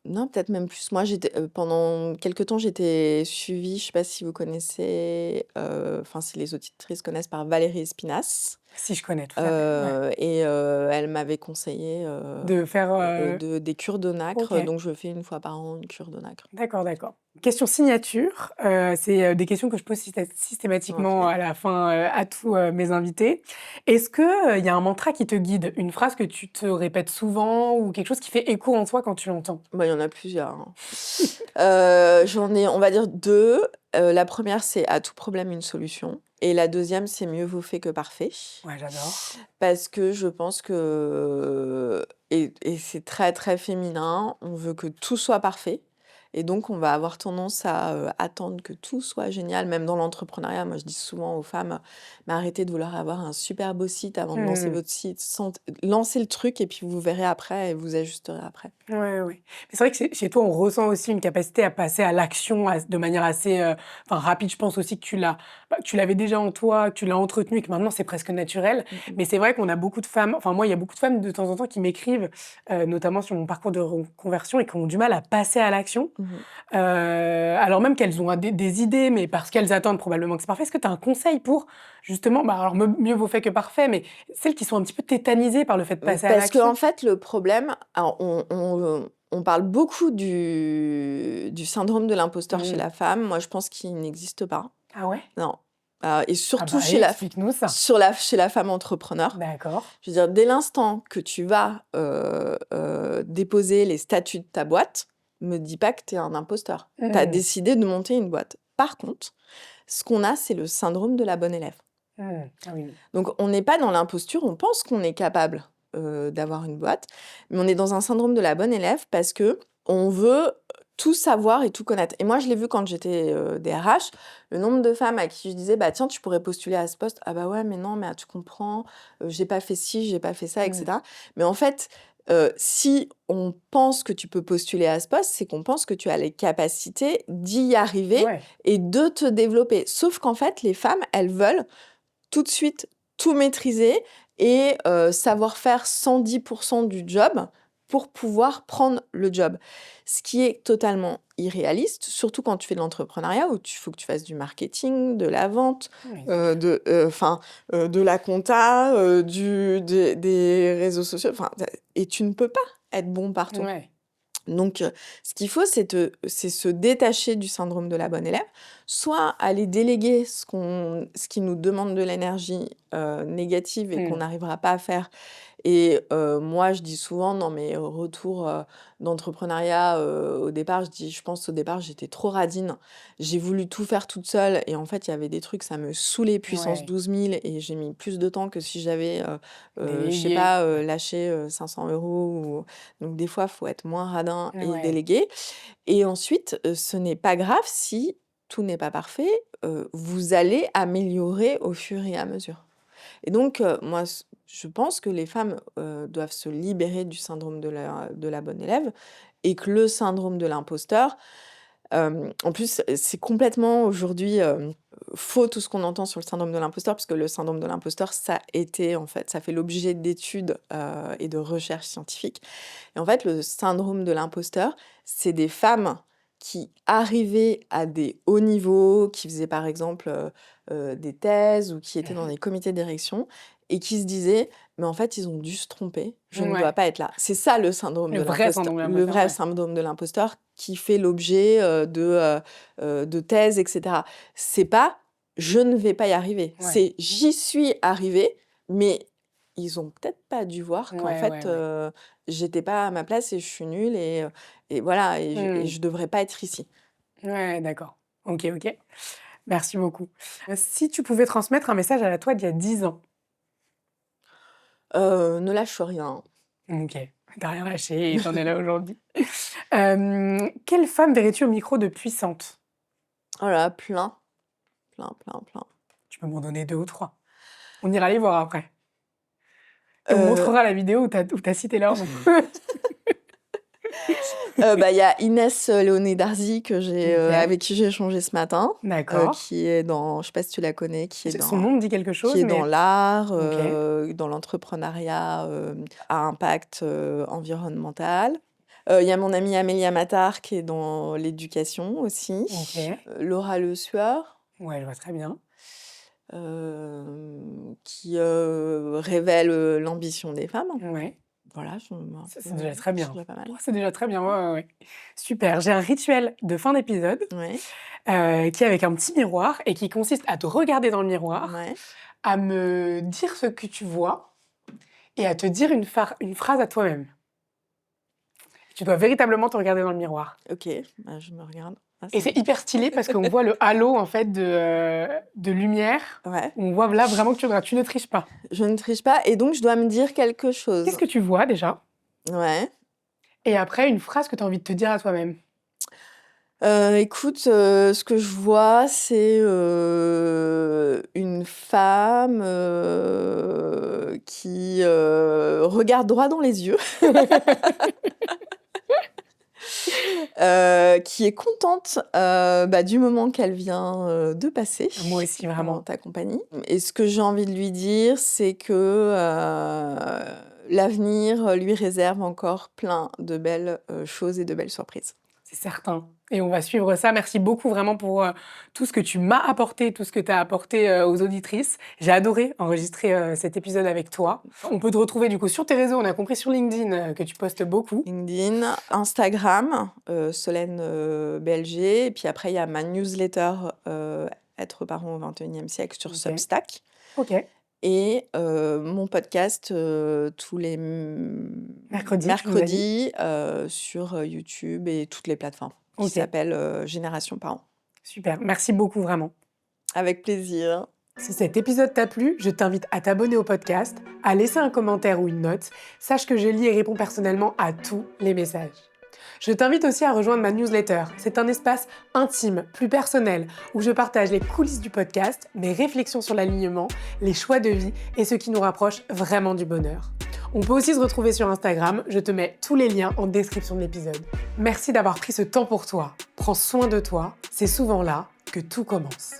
non, peut-être même plus. Moi, pendant quelque temps, j'étais suivie, je sais pas si vous connaissez, enfin, si les auditrices connaissent, par Valérie Espinasse, Si, je connais, tout à fait, ouais. elle m'avait conseillé, De faire, des cures de OK. nacre, donc je fais une fois par an une cure de nacre. D'accord, d'accord. Question signature, c'est, des questions que je pose systématiquement OK. à la fin, à tous, mes invités. Est-ce que, il y a un mantra qui te guide? Une phrase que tu te répètes souvent ou quelque chose qui fait écho en toi quand tu l'entends? Bah, il y en a plusieurs, hein. J'en ai, on va dire 2. La première, c'est: «À tout problème, une solution», et la deuxième, c'est: «Mieux vaut fait que parfait». Ouais, j'adore. Parce que je pense que, et c'est très, très féminin, on veut que tout soit parfait, et donc on va avoir tendance à, attendre que tout soit génial, même dans l'entrepreneuriat. Moi, je dis souvent aux femmes: «Mais arrêtez de vouloir avoir un super beau site avant de lancer Mmh. votre site. Lancez le truc et puis vous verrez après et vous ajusterez après». Ouais, ouais. Mais c'est vrai que chez toi, on ressent aussi une capacité à passer à l'action de manière assez, enfin rapide. Je pense aussi que tu l'avais déjà en toi, que tu l'as entretenu et que maintenant c'est presque naturel. Mmh mh. Mais c'est vrai qu'on a beaucoup de femmes, enfin moi, il y a beaucoup de femmes de temps en temps qui m'écrivent, notamment sur mon parcours de reconversion et qui ont du mal à passer à l'action. Mmh. Alors même qu'elles ont des idées, mais parce qu'elles attendent probablement que c'est parfait. Est-ce que tu as un conseil pour justement, bah, alors mieux vaut fait que parfait, mais celles qui sont un petit peu tétanisées par le fait de passer à Parce qu'en l'action? fait, le problème, alors on parle beaucoup du syndrome de l'imposteur chez Mmh. la femme. Moi, je pense qu'il n'existe pas. Ah ouais? Non, et Ah surtout bah, explique-nous ça. chez la femme entrepreneur. D'accord. Je veux dire, dès l'instant que tu vas, déposer les statuts de ta boîte, me dis pas que tu es un imposteur. Tu as Mmh. décidé de monter une boîte. Par contre, ce qu'on a, c'est le syndrome de la bonne élève. Mmh. Ah oui. Donc on n'est pas dans l'imposture, on pense qu'on est capable, d'avoir une boîte, mais on est dans un syndrome de la bonne élève parce que on veut tout savoir et tout connaître. Et moi, je l'ai vu quand j'étais, DRH, le nombre de femmes à qui je disais: «Bah, tiens, tu pourrais postuler à ce poste». «Ah bah ouais, mais non, mais tu comprends, j'ai pas fait ci, j'ai pas fait ça», et Mmh. cetera. Mais en fait, si on pense que tu peux postuler à ce poste, c'est qu'on pense que tu as les capacités d'y arriver Ouais. et de te développer. Sauf qu'en fait, les femmes, elles veulent tout de suite tout maîtriser et savoir faire 110 du job pour pouvoir prendre le job. Ce qui est totalement irréaliste, surtout quand tu fais de l'entrepreneuriat où il faut que tu fasses du marketing, de la vente, Oui, c'est clair. de la compta, des réseaux sociaux, enfin, et tu ne peux pas être bon partout. Ouais. Donc, ce qu'il faut, c'est se détacher du syndrome de la bonne élève, soit aller déléguer ce qui nous demande de l'énergie, négative et qu'on Mmh. n'arrivera pas à faire. Et moi, je dis souvent dans mes retours, d'entrepreneuriat, au départ, je dis: «Je pense au départ, j'étais trop radine. J'ai voulu tout faire toute seule et en fait, il y avait des trucs, ça me saoulait puissance Ouais. 12 000 et j'ai mis plus de temps que si j'avais, je sais Déléguer. pas, Ouais. lâché, 500 € ou». Donc des fois, faut être moins radin et Ouais. déléguer. Et ensuite, ce n'est pas grave si tout n'est pas parfait, vous allez améliorer au fur et à mesure. Et donc, moi, je pense que les femmes, doivent se libérer du syndrome de la bonne élève et que le syndrome de l'imposteur, en plus, c'est complètement aujourd'hui, faux tout ce qu'on entend sur le syndrome de l'imposteur, parce que le syndrome de l'imposteur, ça fait l'objet d'études, et de recherches scientifiques. Et en fait, le syndrome de l'imposteur, c'est des femmes qui arrivaient à des hauts niveaux, qui faisaient par exemple, des thèses ou qui étaient dans Mmh. des comités de direction et qui se disaient: «Mais en fait, ils ont dû se tromper, je ne dois Ouais. pas être là». C'est ça le syndrome Le de vrai l'imposteur, syndrome de le l'imposteur, vrai ouais. syndrome de l'imposteur qui fait l'objet, de thèses, et cetera. C'est pas: «Je ne vais pas y arriver», Ouais. c'est: «J'y suis arrivée, Mais ils ont peut-être pas dû voir qu'en Ouais, ouais, fait, ouais. j'étais pas à ma place et je suis nulle et voilà et Mmh. je devrais pas être ici. Ouais, d'accord. OK, OK. Merci beaucoup. Si tu pouvais transmettre un message à la toi d'il y a 10 ans? Ne lâche rien. OK. Tu rien lâché et tu es là aujourd'hui. Quelle femme verrais-tu au micro de puissante? Oh là là, plein, plein, plein, plein. Tu peux m'en donner 2 ou 3. On ira les voir après et on Heu montrera la vidéo où tu as cité leur nom. Bah, il y a Inès, Léonie Darzy que OK, avec qui j'ai échangé ce matin, d'accord. qui est dans je sais pas si tu la connais, Son nom me dit quelque qui chose, est dans mais l'art, OK, dans l'entrepreneuriat, à impact, environnemental. Il y a mon amie Amélia Matar qui est dans l'éducation aussi. OK. Laura Le Sueur, Ouais, je vois très bien. qui, révèle, l'ambition des femmes. Ouais, Voilà, je un ça, peu, c'est déjà très c'est bien. déjà pas mal. Oh, c'est déjà très bien, ouais, ouais, ouais. Super, j'ai un rituel de fin d'épisode, Ouais, qui est avec un petit miroir et qui consiste à te regarder dans le miroir, ouais, à me dire ce que tu vois et à te dire une phrase à toi-même. Tu dois véritablement te regarder dans le miroir OK, bah, je me regarde. Ah, et c'est c'est hyper stylé parce qu'on voit le halo, en fait, de lumière. ouais. On voit là vraiment que tu ne triches pas. Je ne triche pas et donc je dois me dire quelque Qu'est-ce chose. que tu vois déjà? Ouais. Et après une phrase que tu as envie de te dire à toi-même. Écoute, ce que je vois, c'est, une femme, qui, regarde droit dans les yeux, qui est contente, bah, du moment qu'elle vient, de passer Moi aussi, en vraiment. ta compagnie et ce que j'ai envie de lui dire, c'est que, l'avenir, lui réserve encore plein de belles, choses et de belles surprises. C'est certain et on va suivre ça. Merci beaucoup vraiment pour, tout ce que tu m'as apporté, tout ce que tu as apporté, aux auditrices. J'ai adoré enregistrer, cet épisode avec toi. On peut te retrouver du coup sur tes réseaux, on a compris sur LinkedIn, que tu postes beaucoup. LinkedIn, Instagram, Solène, BLG et puis après il y a ma newsletter, Être parent au XXIe siècle sur OK. Substack OK. et mon podcast, tous les Mercredi, tu nous as dit? mercredis, sur, YouTube et toutes les plateformes qui OK. s'appelle, Génération Parents. Super. Merci beaucoup vraiment. Avec plaisir. Si cet épisode t'a plu, je t'invite à t'abonner au podcast, à laisser un commentaire ou une note. Sache que je lis et réponds personnellement à tous les messages. Je t'invite aussi à rejoindre ma newsletter. C'est un espace intime, plus personnel, où je partage les coulisses du podcast, mes réflexions sur l'alignement, les choix de vie et ce qui nous rapproche vraiment du bonheur. On peut aussi se retrouver sur Instagram, je te mets tous les liens en description de l'épisode. Merci d'avoir pris ce temps pour toi. Prends soin de toi, c'est souvent là que tout commence.